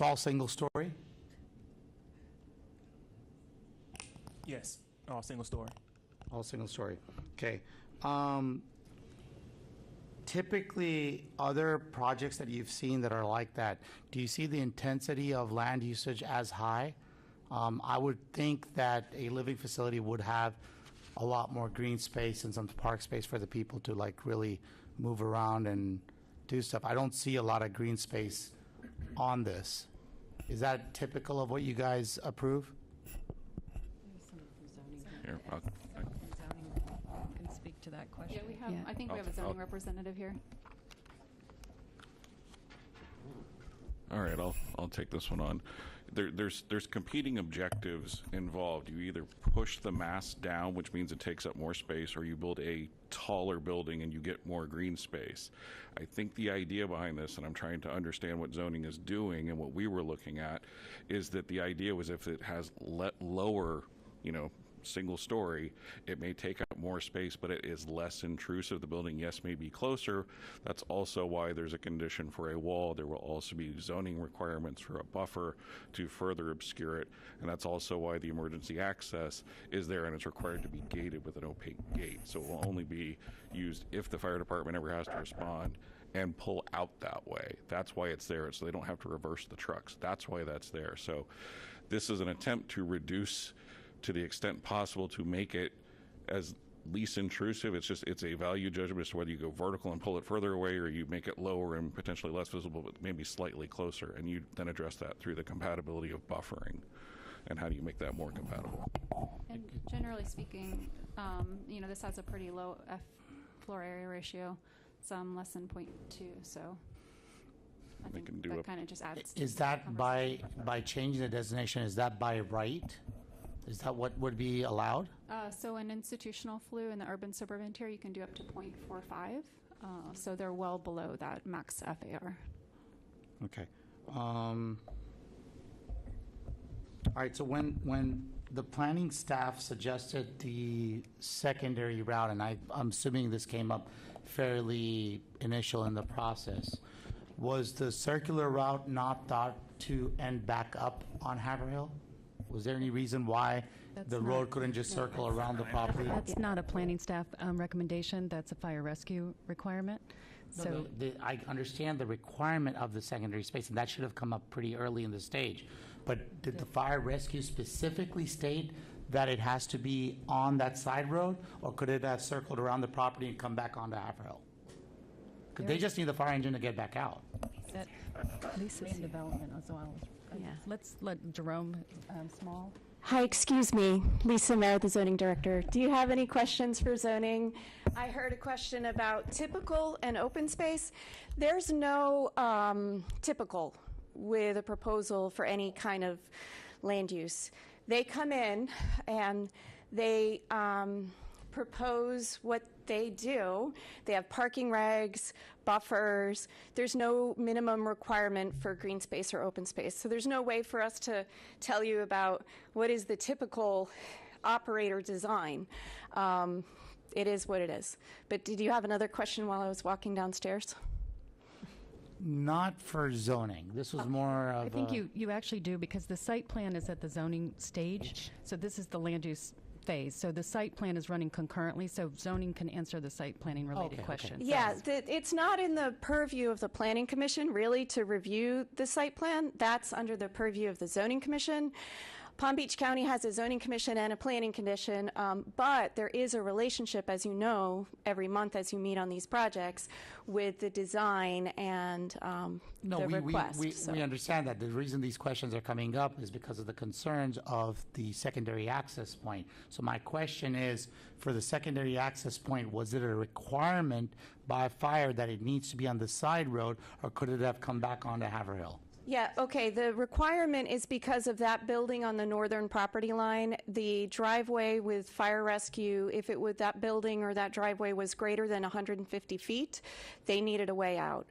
all single story? Yes, all single story. All single story. Okay. Typically, other projects that you've seen that are like that, do you see the intensity of land usage as high? I would think that a living facility would have a lot more green space and some park space for the people to like really move around and do stuff. I don't see a lot of green space on this. Is that typical of what you guys approve? Here, I can speak to that question. Yeah, we have. I think we have a zoning representative here. All right, I'll take this one on. There's competing objectives involved. You either push the mass down, which means it takes up more space, or you build a taller building and you get more green space. I think the idea behind this, and I'm trying to understand what zoning is doing and what we were looking at, is that the idea was if it has lower, single story, it may take up more space, but it is less intrusive. The building, yes, may be closer. That's also why there's a condition for a wall. There will also be zoning requirements for a buffer to further obscure it. And that's also why the emergency access is there, and it's required to be gated with an opaque gate. So it will only be used if the fire department ever has to respond and pull out that way. That's why it's there, so they don't have to reverse the trucks. That's why that's there. So this is an attempt to reduce, to the extent possible, to make it as least intrusive. It's a value judgment as to whether you go vertical and pull it further away, or you make it lower and potentially less visible, but maybe slightly closer. And you then address that through the compatibility of buffering. And how do you make that more compatible? And generally speaking, this has a pretty low floor area ratio, some less than 0.2. So I think that kind of just adds. Is that by changing the designation? Is that by right? Is that what would be allowed? So an institutional flue in the urban suburban tier, you can do up to 0.45. So they're well below that max FAR. Okay. All right. So when the planning staff suggested the secondary route, and I'm assuming this came up fairly initial in the process, was the circular route not thought to end back up on Haverhill? Was there any reason why the road couldn't just circle around the property? That's not a planning staff recommendation. That's a fire rescue requirement. So I understand the requirement of the secondary space, and that should have come up pretty early in the stage. But did the fire rescue specifically state that it has to be on that side road, or could it have circled around the property and come back onto Haverhill? Because they just need the fire engine to get back out. that Lisa's development as well. Yeah. Let's let Jerome Small. Hi, excuse me, Lisa Merritt, the zoning director. Do you have any questions for zoning? I heard a question about typical and open space. There's no typical with a proposal for any kind of land use. They come in and they propose what they do. They have parking regs, buffers. There's no minimum requirement for green space or open space. So there's no way for us to tell you about what is the typical operator design. It is what it is. But did you have another question while I was walking downstairs? Not for zoning. This was more of I think you actually do, because the site plan is at the zoning stage. So this is the land use phase. So the site plan is running concurrently, so zoning can answer the site planning related questions. Yeah, it's not in the purview of the Planning Commission, really, to review the site plan. That's under the purview of the Zoning Commission. Palm Beach County has a zoning commission and a planning commission, but there is a relationship, as you know, every month as you meet on these projects, with the design and the request. We understand that. The reason these questions are coming up is because of the concerns of the secondary access point. So my question is, for the secondary access point, was it a requirement by fire that it needs to be on the side road, or could it have come back onto Haverhill? Yeah, okay, the requirement is because of that building on the northern property line. The driveway with fire rescue, if it would, that building or that driveway was greater than 150 feet, they needed a way out.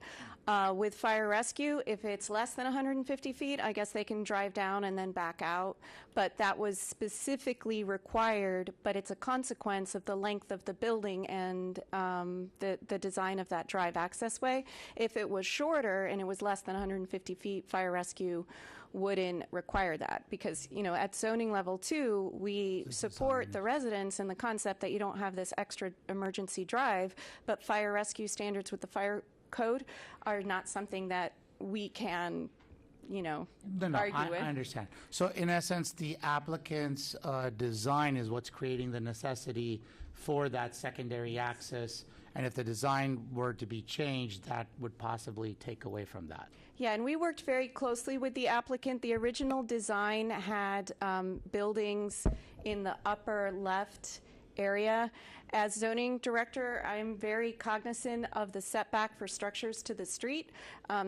With fire rescue, if it's less than 150 feet, I guess they can drive down and then back out. But that was specifically required, but it's a consequence of the length of the building and the design of that drive access way. If it was shorter and it was less than 150 feet, fire rescue wouldn't require that, because, you know, at zoning level 2, we support the residents and the concept that you don't have this extra emergency drive, but fire rescue standards with the fire code are not something that we can, you know, argue with. I understand. So in essence, the applicant's design is what's creating the necessity for that secondary access, and if the design were to be changed, that would possibly take away from that. Yeah, and we worked very closely with the applicant. The original design had buildings in the upper left area. As zoning director, I'm very cognizant of the setback for structures to the street.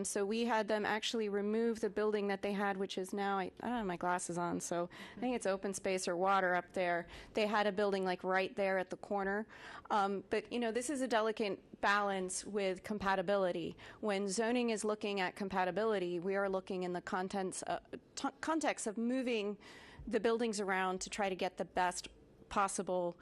So we had them actually remove the building that they had, which is now, I don't have my glasses on, so I think it's open space or water up there. They had a building like right there at the corner. But, you know, this is a delicate balance with compatibility. When zoning is looking at compatibility, we are looking in the context of moving the buildings around to try to get the best possible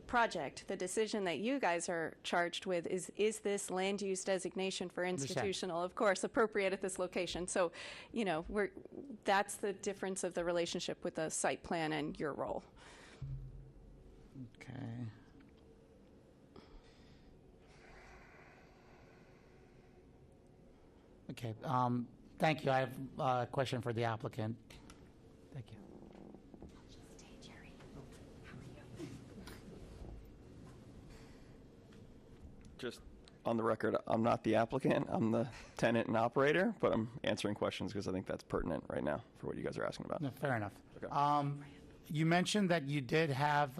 project. The decision that you guys are charged with is this land use designation for institutional, of course, appropriate at this location. So, you know, that's the difference of the relationship with the site plan and your role. Okay. Okay. Thank you. I have a question for the applicant. Thank you. Just on the record, I'm not the applicant. I'm the tenant and operator, but I'm answering questions because I think that's pertinent right now for what you guys are asking about. No, fair enough. Okay. You mentioned that you did have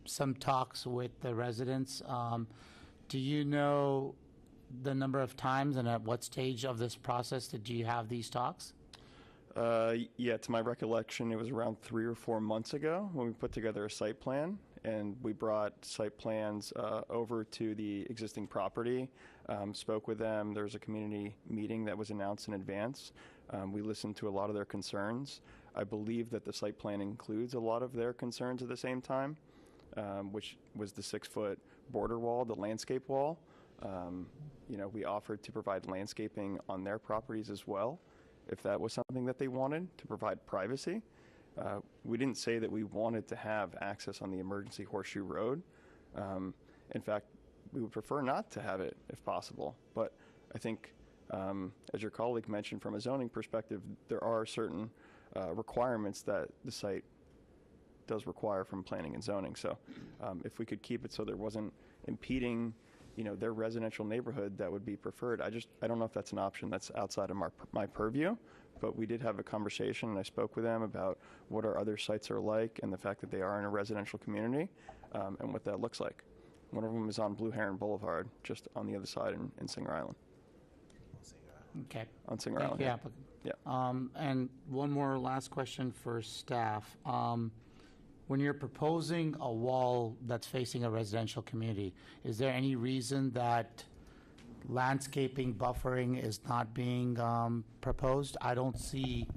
some talks with the residents. Do you know the number of times and at what stage of this process did you have these talks? Yeah, to my recollection, it was around 3 or 4 months ago when we put together a site plan, and we brought site plans over to the existing property, spoke with them. There was a community meeting that was announced in advance. We listened to a lot of their concerns. I believe that the site plan includes a lot of their concerns at the same time, which was the 6-foot border wall, the landscape wall. You know, we offered to provide landscaping on their properties as well, if that was something that they wanted, to provide privacy. We didn't say that we wanted to have access on the emergency horseshoe road. In fact, we would prefer not to have it if possible. But I think, as your colleague mentioned, from a zoning perspective, there are certain requirements that the site does require from planning and zoning. So if we could keep it so there wasn't impeding, you know, their residential neighborhood, that would be preferred. I don't know if that's an option that's outside of my purview, but we did have a conversation, and I spoke with them about what our other sites are like and the fact that they are in a residential community, and what that looks like. One of them is on Blue Heron Boulevard, just on the other side in Singer Island. Okay. On Singer Thank Island. you, Yeah. applicant. Yeah. And one more last question for staff. When you're proposing a wall that's facing a residential community, is there any reason that landscaping buffering is not being proposed? I don't see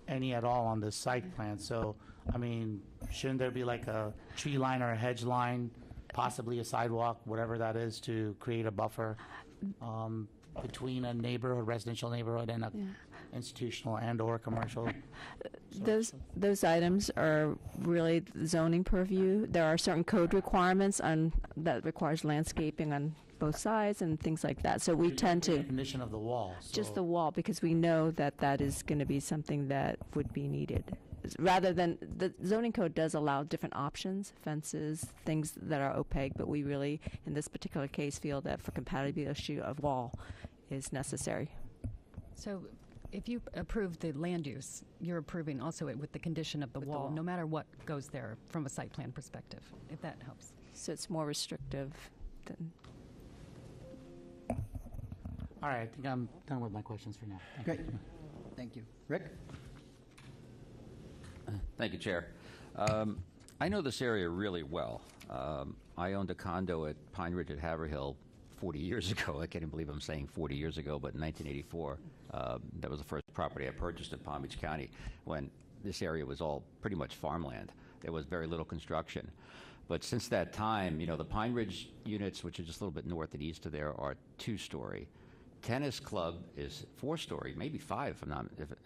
any at all on this site plan. So, I mean, shouldn't there be like a tree line or a hedge line, possibly a sidewalk, whatever that is, to create a buffer? between a neighborhood, residential neighborhood, and a institutional and/or commercial? Those items are really zoning purview. There are certain code requirements that requires landscaping on both sides and things like that. So we tend to Condition of the wall. just the wall, because we know that that is going to be something that would be needed. Rather than, the zoning code does allow different options, fences, things that are opaque, but we really, in this particular case, feel that for compatibility issue, a wall is necessary. So if you approve the land use, you're approving also it with the condition of the wall, no matter what goes there from a site plan perspective, if that helps. So it's more restrictive than. All right, I think I'm done with my questions for now. Great. Thank you. Rick? Thank you, Chair. I know this area really well. I owned a condo at Pine Ridge at Haverhill 40 years ago. I can't even believe I'm saying 40 years ago, but in 1984, that was the first property I purchased in Palm Beach County when this area was all pretty much farmland. There was very little construction. But since that time, you know, the Pine Ridge units, which are just a little bit north and east of there, are 2-story. Tennis Club is 4-story, maybe 5,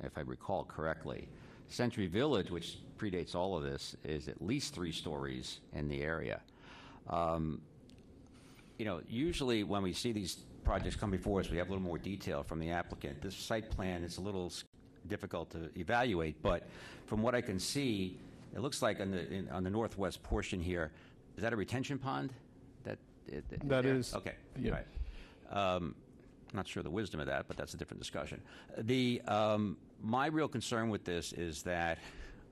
if I recall correctly. Century Village, which predates all of this, is at least 3 stories in the area. You know, usually when we see these projects come before us, we have a little more detail from the applicant. This site plan is a little difficult to evaluate, but from what I can see, it looks like on the northwest portion here, is that a retention pond? That is. Okay. Yeah. Right. Not sure the wisdom of that, but that's a different discussion. My real concern with this is that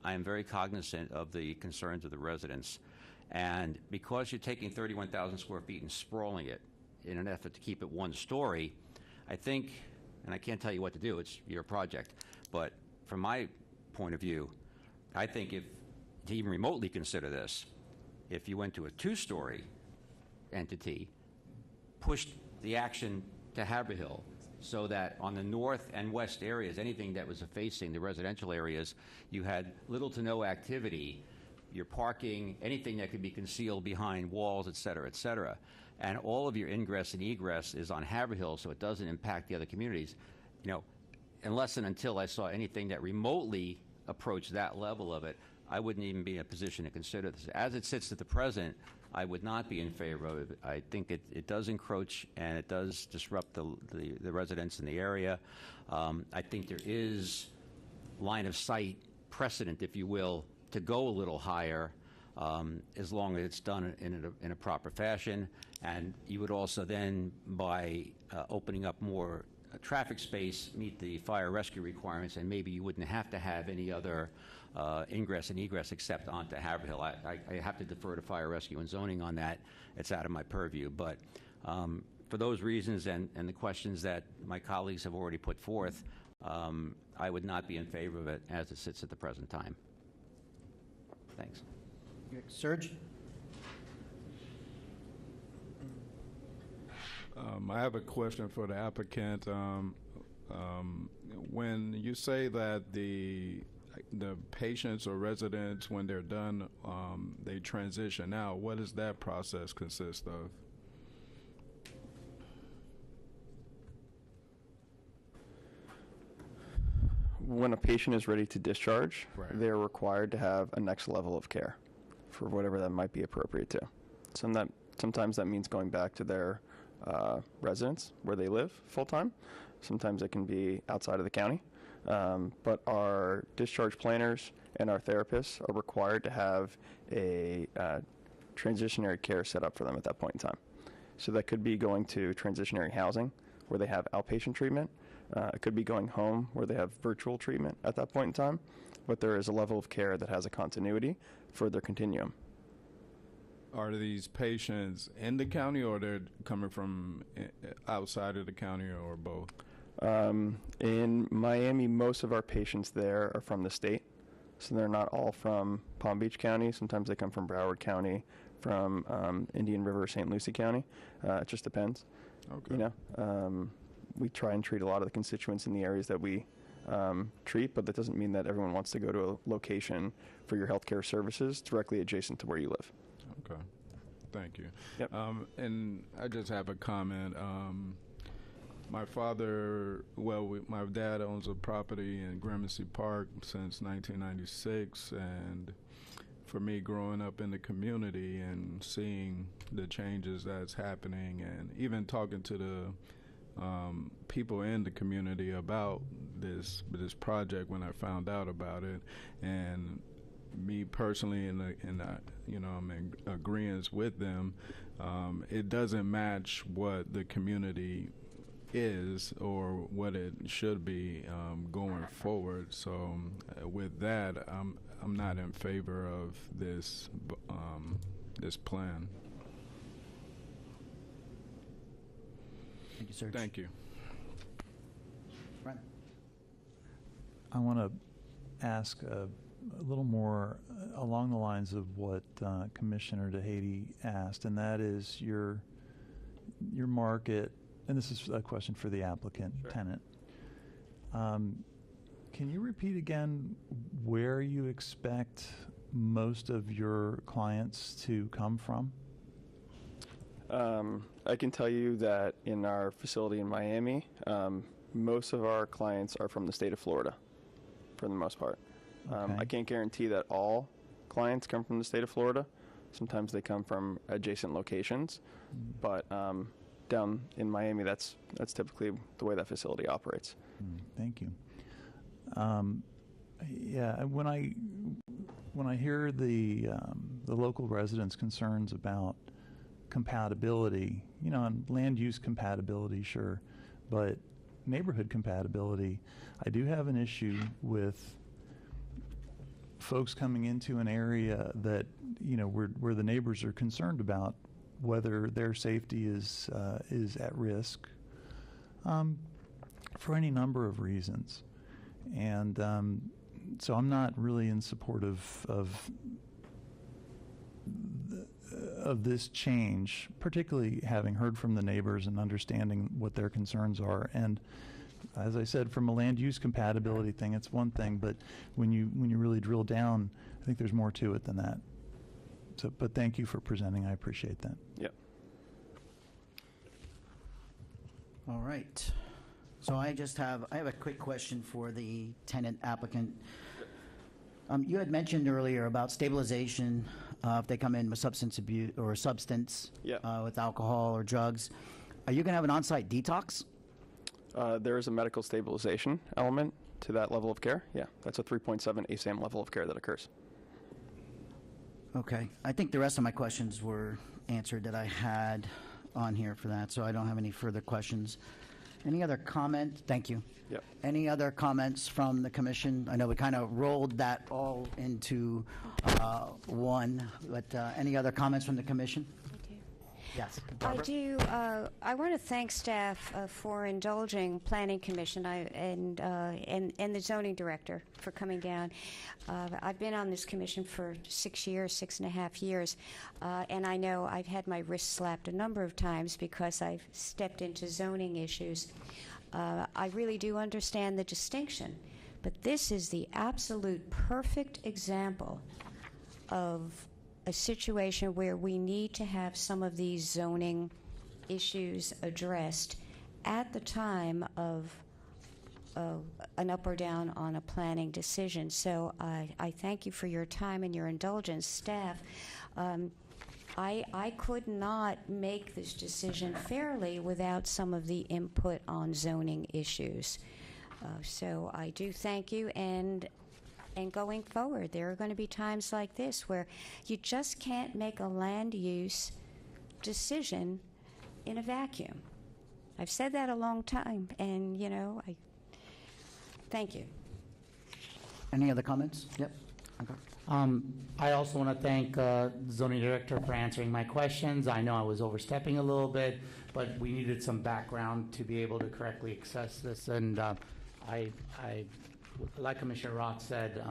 I am very cognizant of the concerns of the residents, and because you're taking 31,000 square feet and sprawling it in an effort to keep it 1 story, I think, and I can't tell you what to do, it's your project, but from my point of view, I think if to even remotely consider this, if you went to a 2-story entity, pushed the action to Haverhill so that on the north and west areas, anything that was facing the residential areas, you had little to no activity, your parking, anything that could be concealed behind walls, et cetera, and all of your ingress and egress is on Haverhill, so it doesn't impact the other communities. You know, unless and until I saw anything that remotely approached that level of it, I wouldn't even be in a position to consider this. As it sits at the present, I would not be in favor of it. I think it does encroach and it does disrupt the residents in the area. I think there is line of sight precedent, if you will, to go a little higher as long as it's done in a proper fashion. And you would also then, by opening up more traffic space, meet the fire rescue requirements, and maybe you wouldn't have to have any other ingress and egress except onto Haverhill. I have to defer to fire rescue and zoning on that. It's out of my purview. But for those reasons and the questions that my colleagues have already put forth, I would not be in favor of it as it sits at the present time. Thanks. Serge? I have a question for the applicant. When you say that the patients or residents, when they're done, they transition out, what does that process consist of? When a patient is ready to discharge, Right. they're required to have a next level of care for whatever that might be appropriate to. Sometimes that means going back to their residence where they live full-time. Sometimes it can be outside of the county. But our discharge planners and our therapists are required to have a transitionary care set up for them at that point in time. So that could be going to transitionary housing where they have outpatient treatment. It could be going home where they have virtual treatment at that point in time. But there is a level of care that has a continuity for their continuum. Are these patients in the county, or they're coming from outside of the county, or both? In Miami, most of our patients there are from the state. So they're not all from Palm Beach County. Sometimes they come from Broward County, from Indian River, St. Lucie County. It just depends. Okay. You know, we try and treat a lot of the constituents in the areas that we treat, but that doesn't mean that everyone wants to go to a location for your healthcare services directly adjacent to where you live. Okay. Thank you. Yep. And I just have a comment. my father, my dad owns a property in Gramercy Park since 1996, and for me growing up in the community and seeing the changes that's happening, and even talking to the people in the community about this project when I found out about it, and me personally, I'm in agreement with them. It doesn't match what the community is or what it should be going forward. So with that, I'm not in favor of this plan. Thank you, sir. Thank you. Brent? I want to ask a little more along the lines of what Commissioner DeHady asked, and that is your market, and this is a question for the applicant tenant. Can you repeat again where you expect most of your clients to come from? I can tell you that in our facility in Miami, most of our clients are from the state of Florida, for the most part. I can't guarantee that all clients come from the state of Florida. Sometimes they come from adjacent locations, but down in Miami, that's typically the way that facility operates. Thank you. Yeah, when I hear the local residents' concerns about compatibility, and land use compatibility, sure, but neighborhood compatibility, I do have an issue with folks coming into an area that where the neighbors are concerned about whether their safety is at risk for any number of reasons, and so I'm not really in support of this change, particularly having heard from the neighbors and understanding what their concerns are. And as I said, from a land use compatibility thing, it's one thing, but when you really drill down, I think there's more to it than that. So, but thank you for presenting. I appreciate that. Yep. All right. So I have a quick question for the tenant applicant. You had mentioned earlier about stabilization if they come in with substance abuse or substance with alcohol or drugs. Are you going to have an on-site detox? There is a medical stabilization element to that level of care. Yeah, that's a 3.7 ASAM level of care that occurs. Okay. I think the rest of my questions were answered that I had on here for that, so I don't have any further questions. Any other comment? Thank you. Yep. Any other comments from the commission? I know we kind of rolled that all into one, but any other comments from the commission? Yes. I do. I want to thank staff for indulging Planning Commission and the zoning director for coming down. I've been on this commission for 6.5 years, and I know I've had my wrist slapped a number of times because I've stepped into zoning issues. I really do understand the distinction, but this is the absolute perfect example of a situation where we need to have some of these zoning issues addressed at the time of an up or down on a planning decision. So I thank you for your time and your indulgence, staff. I could not make this decision fairly without some of the input on zoning issues. So I do thank you, and going forward, there are going to be times like this where you just can't make a land use decision in a vacuum. I've said that a long time, and, I thank you. Any other comments? Yep. Okay. I also want to thank the zoning director for answering my questions. I know I was overstepping a little bit, but we needed some background to be able to correctly assess this, and I like Commissioner Roth said,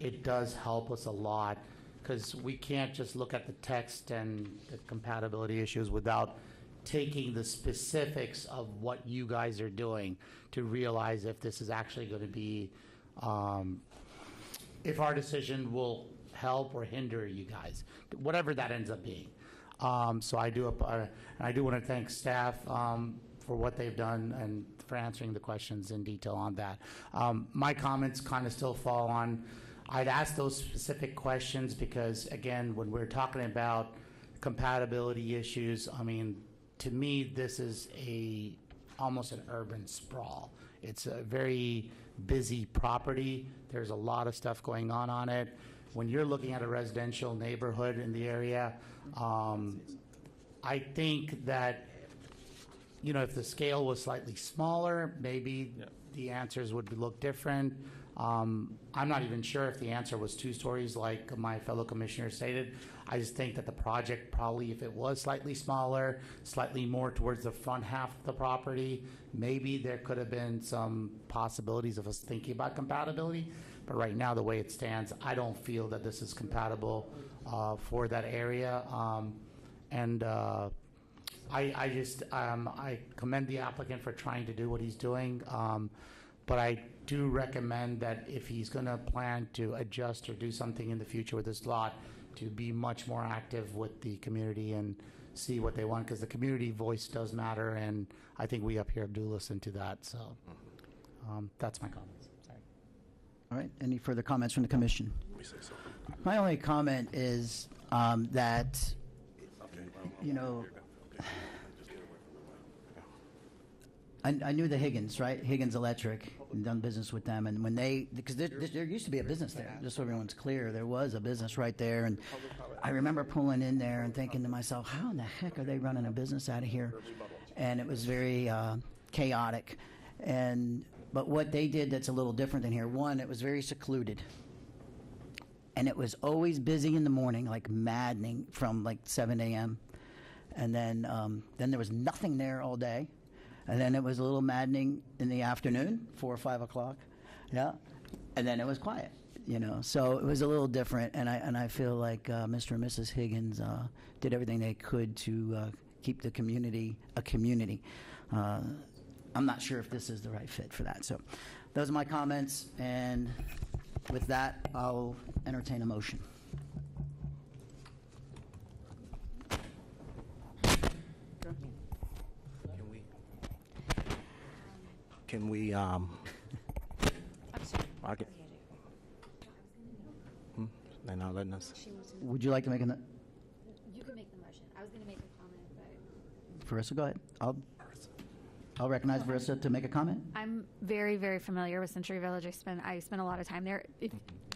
it does help us a lot because we can't just look at the text and the compatibility issues without taking the specifics of what you guys are doing to realize if this is actually going to be, if our decision will help or hinder you guys, whatever that ends up being. So I do want to thank staff for what they've done and for answering the questions in detail on that. My comments kind of still fall on, I'd ask those specific questions because, again, when we're talking about compatibility issues, I mean, to me, this is almost an urban sprawl. It's a very busy property. There's a lot of stuff going on it. When you're looking at a residential neighborhood in the area, I think that, you know, if the scale was slightly smaller, maybe the answers would look different. I'm not even sure if the answer was 2 stories like my fellow commissioner stated. I just think that the project probably, if it was slightly smaller, slightly more towards the front half of the property, maybe there could have been some possibilities of us thinking about compatibility. But right now, the way it stands, I don't feel that this is compatible for that area. I commend the applicant for trying to do what he's doing. But I do recommend that if he's going to plan to adjust or do something in the future with this lot, to be much more active with the community and see what they want, because the community voice does matter, and I think we up here do listen to that. So that's my comments. Sorry. All right, any further comments from the commission? Let me say something. My only comment is that, you know, I knew the Higgins, right? Higgins Electric, and done business with them. And when because there used to be a business there, just so everyone's clear, there was a business right there. And I remember pulling in there and thinking to myself, how in the heck are they running a business out of here? And it was very chaotic. But what they did that's a little different than here, one, it was very secluded. And it was always busy in the morning, like maddening, from like 7 a.m. And then there was nothing there all day. And then it was a little maddening in the afternoon, 4 or 5 o'clock, yeah. And then it was quiet, you know. So it was a little different, and I feel like Mr. and Mrs. Higgins did everything they could to keep the community a community. I'm not sure if this is the right fit for that. So those are my comments, and with that, I'll entertain a motion. Can we, they're not letting us. Would you like to make You can make the motion. I was going to make a comment, but... Marissa, go ahead. I'll recognize Marissa to make a comment. I'm very, very familiar with Century Village. I spent a lot of time there.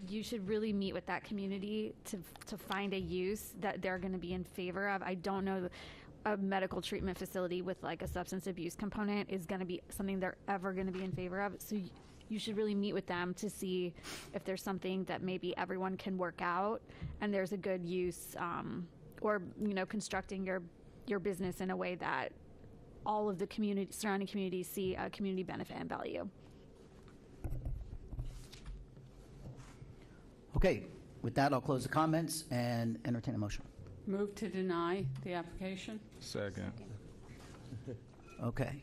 You should really meet with that community to find a use that they're going to be in favor of. I don't know a medical treatment facility with like a substance abuse component is going to be something they're ever going to be in favor of. So you should really meet with them to see if there's something that maybe everyone can work out and there's a good use, or, you know, constructing your business in a way that all of the surrounding communities see a community benefit and value. Okay, with that, I'll close the comments and entertain a motion. Move to deny the application. Second. Okay,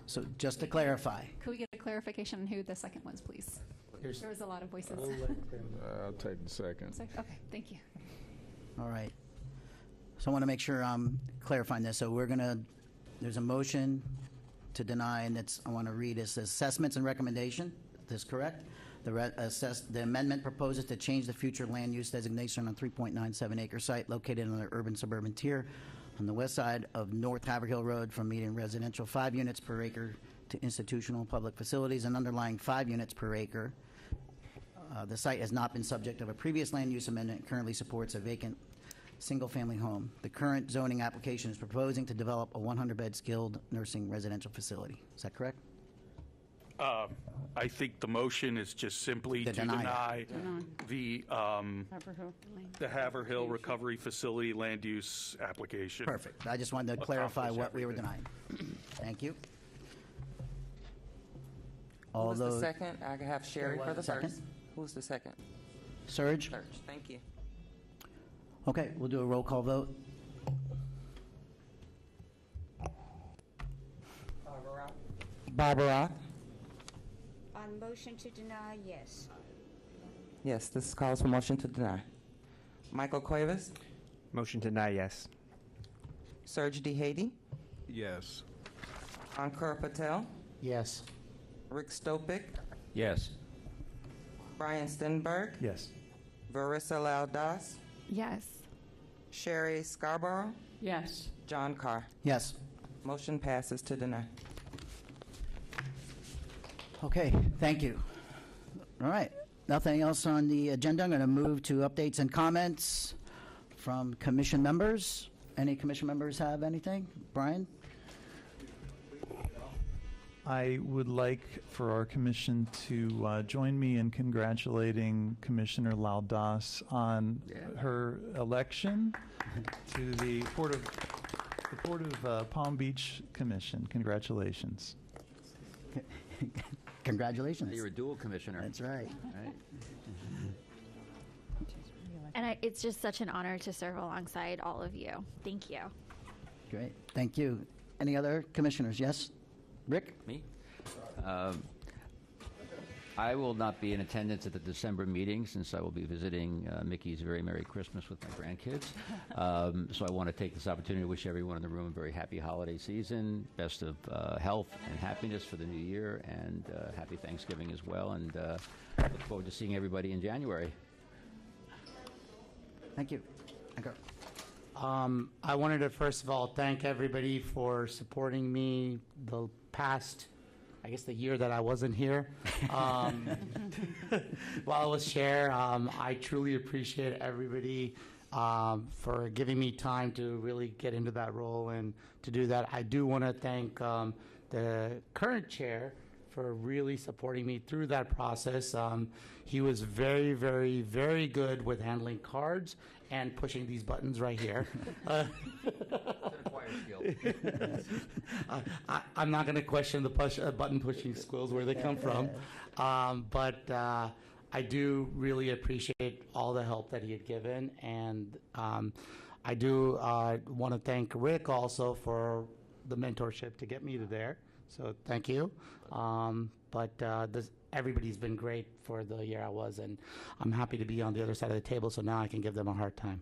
so just to clarify, Could we get a clarification on who the second was, please? There was a lot of voices. I'll take the second. Okay, thank you. all right. So I want to make sure I'm clarifying this. So there's a motion to deny, and I want to read it. Assessments and recommendation. Is this correct? The amendment proposes to change the future land use designation on 3.97 acre site located on the urban suburban tier on the west side of North Haverhill Road from median residential 5 units per acre to institutional public facilities and underlying 5 units per acre. The site has not been subject of a previous land use amendment and currently supports a vacant single-family home. The current zoning application is proposing to develop a 100-bed skilled nursing residential facility. Is that correct? I think the motion is just simply to deny the Haverhill Recovery Facility land use application. Perfect. I just wanted to clarify what we were denying. Thank you. Who's the second? I can have Sherry for the second. first. Who's the second? Serge? Serge, thank you. Okay, we'll do a roll call vote. Barbara? On motion to deny, yes. Yes, this calls for motion to deny. Michael Cuevas? Motion to deny, yes. Serge D. Haiti? Yes. Ankur Patel, Yes. Rick Stopik, Yes. Brian Stenberg, Yes. Verissa Laudas, Yes. Sherry Scarborough, Yes. John Carr. Yes. Motion passes to deny. Okay, thank you. All right, nothing else on the agenda. I'm going to move to updates and comments from commission members. Any commission members have anything? Brian? I would like for our commission to join me in congratulating Commissioner Laudas on her election to the Port of Palm Beach Commission. Congratulations. Congratulations. You're a dual commissioner. That's right. Right? And it's just such an honor to serve alongside all of you. Thank you. Great, thank you. Any other commissioners? Yes? Rick? Me? I will not be in attendance at the December meeting since I will be visiting Mickey's Very Merry Christmas with my grandkids. So I want to take this opportunity to wish everyone in the room a very happy holiday season, best of health and happiness for the new year, and happy Thanksgiving as well. And look forward to seeing everybody in January. Thank you. Ankur. I wanted to first of all thank everybody for supporting me the past, I guess, the year that I wasn't here. While I was chair, I truly appreciate everybody for giving me time to really get into that role and to do that. I do want to thank the current chair for really supporting me through that process. He was very, very, very good with handling cards and pushing these buttons right here. I'm not going to question the button pushing skills, where they come from. But I do really appreciate all the help that he had given. And I do want to thank Rick also for the mentorship to get me to there. So thank you. Everybody's been great for the year I was, and I'm happy to be on the other side of the table, so now I can give them a hard time.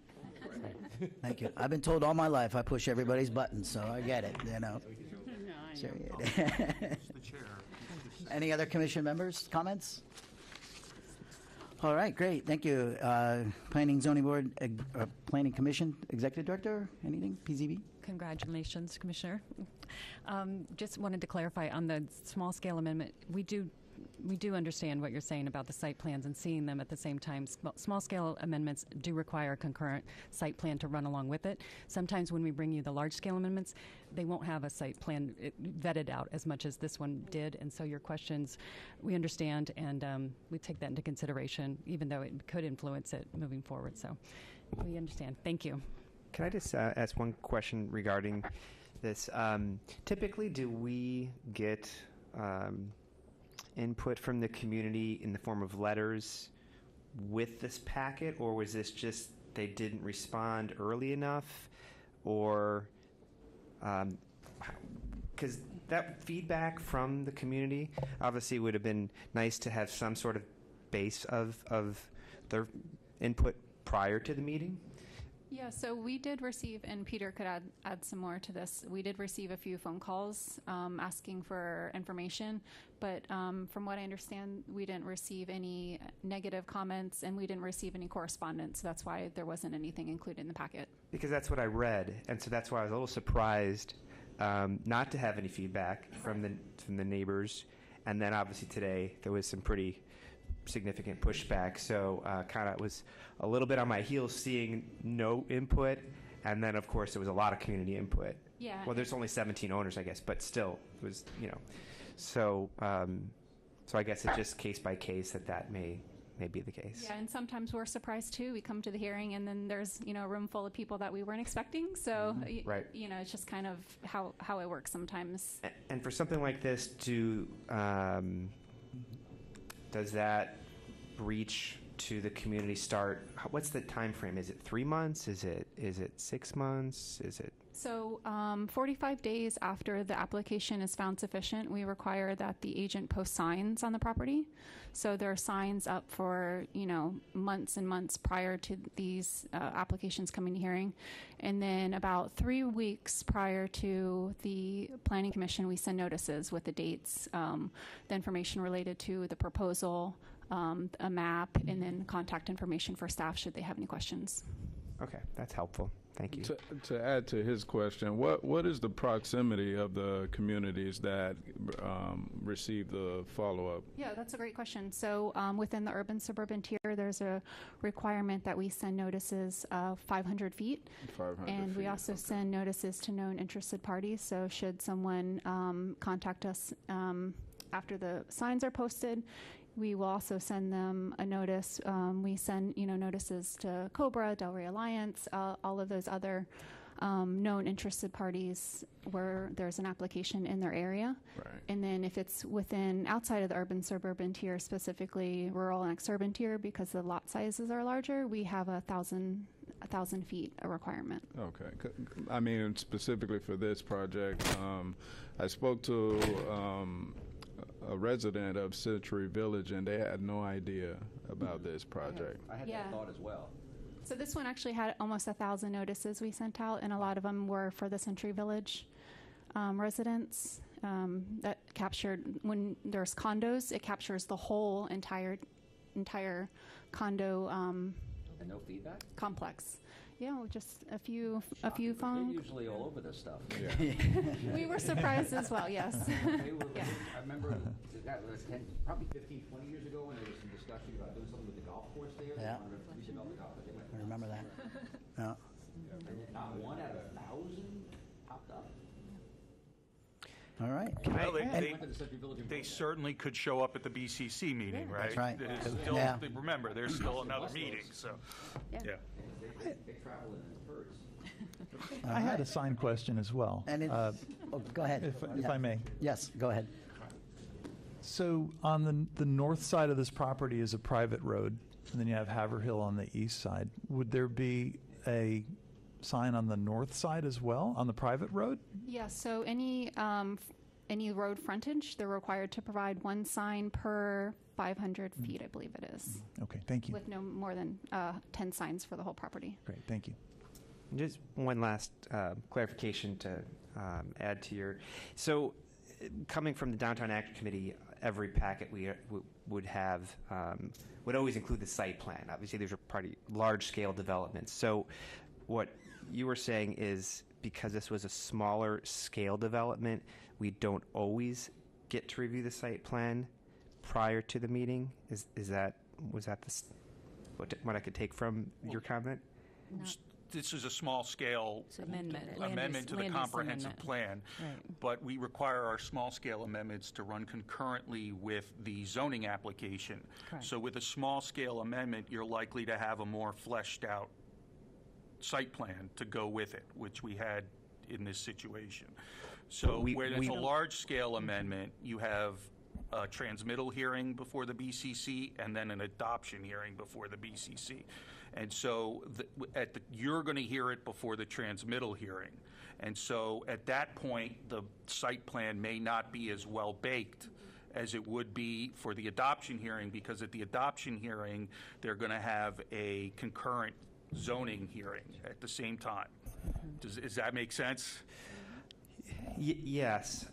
Thank you. I've been told all my life I push everybody's buttons, so I get it, you know. Any other commission members, comments? All right, great, thank you. Planning Zoning Board, Planning Commission, Executive Director, anything, PZB? Congratulations, Commissioner. Just wanted to clarify on the small scale amendment. We do understand what you're saying about the site plans and seeing them at the same time. Small scale amendments do require a concurrent site plan to run along with it. Sometimes when we bring you the large scale amendments, they won't have a site plan vetted out as much as this one did. And so your questions, we understand, and we take that into consideration, even though it could influence it moving forward. So we understand. Thank you. Can I just ask one question regarding this? Typically, do we get input from the community in the form of letters with this packet, or was this just they didn't respond early enough, or because that feedback from the community obviously would have been nice to have some sort of base of their input prior to the meeting? Yeah, so we did receive, and Peter could add some more to this, we did receive a few phone calls asking for information, but from what I understand, we didn't receive any negative comments, and we didn't receive any correspondence. So that's why there wasn't anything included in the packet. Because that's what I read, and so that's why I was a little surprised not to have any feedback from the neighbors. And then obviously today there was some pretty significant pushback, so kind of was a little bit on my heels seeing no input, and then of course there was a lot of community input. Yeah. Well, there's only 17 owners, I guess, but still it was, so so I guess it's just case by case that may be the case. Yeah, and sometimes we're surprised too. We come to the hearing and then there's a room full of people that we weren't expecting. So Right. It's just kind of how it works sometimes. And for something like this, does that reach to the community start? What's the time frame? Is it 3 months? Is it 6 months? Is it So 45 days after the application is found sufficient, we require that the agent post signs on the property. So there are signs up for, months and months prior to these applications coming to hearing. And then about 3 weeks prior to the Planning Commission, we send notices with the dates, the information related to the proposal, a map, and then contact information for staff should they have any questions. Okay, that's helpful. Thank you. To add to his question, what is the proximity of the communities that receive the follow-up? Yeah, that's a great question. So within the urban suburban tier, there's a requirement that we send notices of 500 feet. 500 and we feet, also okay. send notices to known interested parties. So should someone contact us after the signs are posted, we will also send them a notice. We send, notices to Cobra, Delray Alliance, all of those other known interested parties where there's an application in their area. Right. And then if it's outside of the urban suburban tier, specifically rural and exurban tier, because the lot sizes are larger, we have 1,000 feet a requirement. Okay. I mean, specifically for this project, I spoke to a resident of Century Village, and they had no idea about this project. I had Yeah. that thought as well. So this one actually had almost 1,000 notices we sent out, and a lot of them were for the Century Village residents. That captured, when there's condos, it captures the whole entire condo And no feedback? complex. Yeah, just a few They're phone. usually all over this stuff. We were surprised as well. Yes. They were, Yeah. I remember that was probably 15, 20 years ago when there was some discussion about doing something with the golf course there. They Yeah. wanted to redevelop the golf, but they went- I remember that. Yeah. And not one out of 1,000 popped up. All right. Well, And- they certainly could show up at the BCC meeting, right? That's right. There's still, Yeah. Remember, there's still another meeting, so, yeah. They travel in herds. I had a sign question as well. And go ahead. If I may. Yes, go ahead. So on the north side of this property is a private road, and then you have Haverhill on the east side. Would there be a sign on the north side as well, on the private road? Yeah. So any road frontage, they're required to provide one sign per 500 feet, I believe it is, Okay, thank you. with no more than 10 signs for the whole property. Great, thank you. Just one last clarification to add to your. So, coming from the Downtown Action Committee, every packet we would have would always include the site plan. Obviously, these are pretty large-scale developments. So, what you were saying is because this was a smaller scale development, we don't always get to review the site plan prior to the meeting. Was that what I could take from your comment? This is a small-scale amendment to the comprehensive plan, but we require our small-scale amendments to run concurrently with the zoning application. Correct. So with a small-scale amendment, you're likely to have a more fleshed-out site plan to go with it, which we had in this situation. So when it's a large-scale amendment, you have a transmittal hearing before the BCC and then an adoption hearing before the BCC. And so you're going to hear it before the transmittal hearing. And so at that point, the site plan may not be as well baked as it would be for the adoption hearing, because at the adoption hearing, they're going to have a concurrent zoning hearing at the same time. Does that make sense? Yes.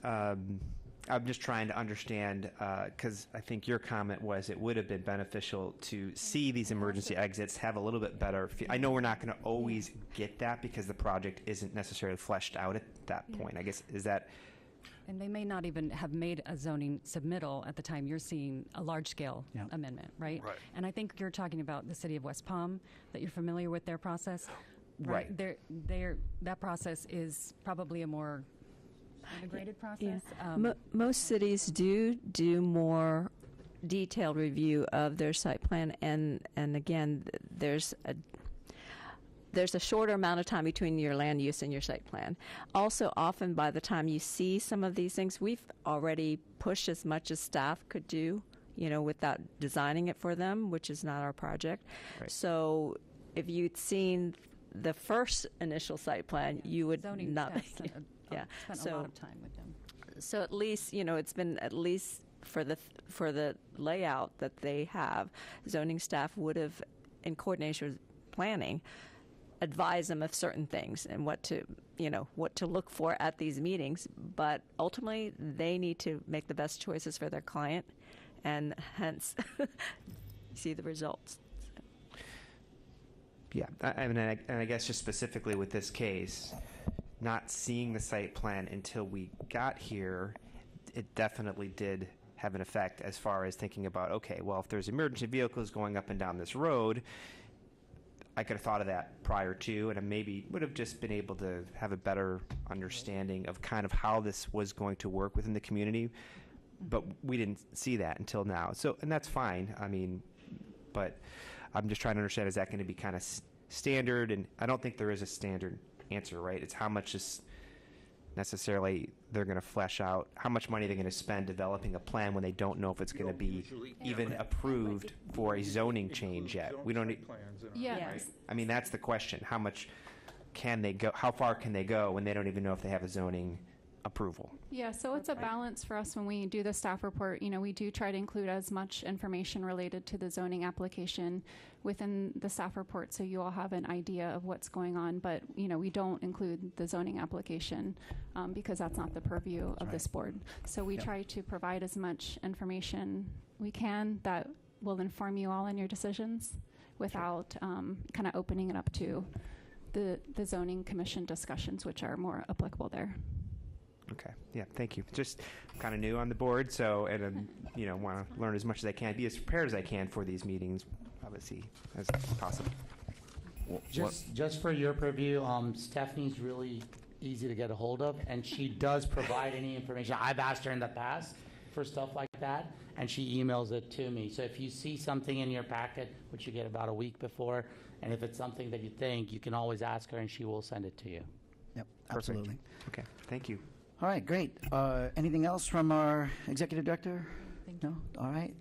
I'm just trying to understand, because I think your comment was it would have been beneficial to see these emergency exits, have a little bit better. I know we're not going to always get that because the project isn't necessarily fleshed out at that point. I guess, is that... And they may not even have made a zoning submittal at the time you're seeing a large-scale amendment, right? Right. And I think you're talking about the city of West Palm, that you're familiar with their process. Right. That process is probably a more integrated process. Most cities do more detailed review of their site plan, and again, there's a shorter amount of time between your land use and your site plan. Also, often by the time you see some of these things, we've already pushed as much as staff could do, without designing it for them, which is not our project. Right. So if you'd seen the first initial site plan, you would Zoning not. staff spent a lot of time with them. So at least, it's been at least for the layout that they have, zoning staff would have, in coordination with planning, advise them of certain things and what to look for at these meetings. But ultimately, they need to make the best choices for their client, and hence see the results. Yeah, and I guess just specifically with this case, not seeing the site plan until we got here, it definitely did have an effect as far as thinking about, okay, well, if there's emergency vehicles going up and down this road, I could have thought of that prior to, and I maybe would have just been able to have a better understanding of kind of how this was going to work within the community, but we didn't see that until now. So, and that's fine. I mean, but I'm just trying to understand, is that going to be kind of standard? And I don't think there is a standard answer, right? It's how much is necessarily they're going to flesh out, how much money they're going to spend developing a plan when they don't know if it's going to be even approved for a zoning change yet. We don't. Yes. I mean, that's the question. How much can they go? How far can they go when they don't even know if they have a zoning approval? Yeah, so it's a balance for us when we do the staff report. We do try to include as much information related to the zoning application within the staff report so you all have an idea of what's going on. But, we don't include the zoning application because that's not the purview of this board. So we try to provide as much information we can that will inform you all in your decisions without kind of opening it up to the zoning commission discussions, which are more applicable there. Okay. Yeah. Thank you. Just kind of new on the board, so and want to learn as much as I can, be as prepared as I can for these meetings, obviously, as possible. Just for your purview, Stephanie's really easy to get a hold of, and she does provide any information. I've asked her in the past for stuff like that, and she emails it to me. So if you see something in your packet, which you get about a week before, and if it's something that you think, you can always ask her, and she will send it to you. Yep, absolutely. Okay. Thank you. All right, great. Anything else from our executive director? No? All right.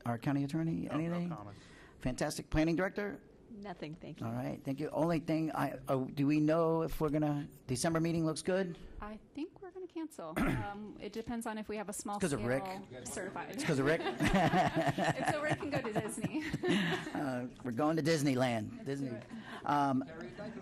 Our county attorney, anything? No comment. Fantastic. Planning director? Nothing, thank you. All right, thank you. Only thing, do we know if we're going to, December meeting looks good? I think we're going to cancel. It depends on if we have a small 'cause scale of Rick? certified. It's because of Rick? If so, Rick can go to Disney. We're going to Disneyland. Disney.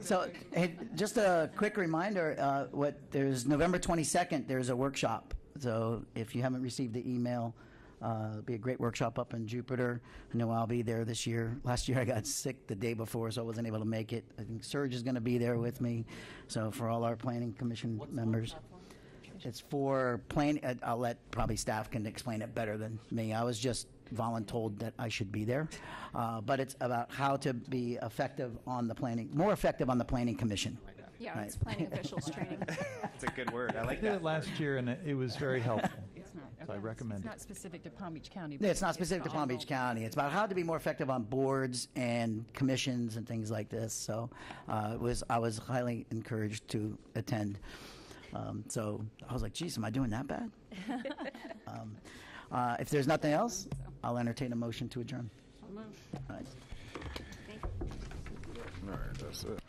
So, hey, just a quick reminder, there's November 22nd, there's a workshop. So if you haven't received the email, it'll be a great workshop up in Jupiter. I know I'll be there this year. Last year I got sick the day before, so I wasn't able to make it. I think Serge is going to be there with me. So for all our planning commission members. It's for I'll let probably staff can explain it better than me. I was just voluntold that I should be there. But it's about how to be effective on the planning, more effective on the planning commission. Yeah, Right. it's planning officials training. That's a good word. I like I did that. it last year, and it was very helpful. So I recommend It's it. not specific to Palm Beach County. Yeah, it's not specific to Palm Beach County. It's about how to be more effective on boards and commissions and things like this. So I was highly encouraged to attend. So I was like, geez, am I doing that bad? If there's nothing else, I'll entertain a motion to adjourn. All right. All right, that's it.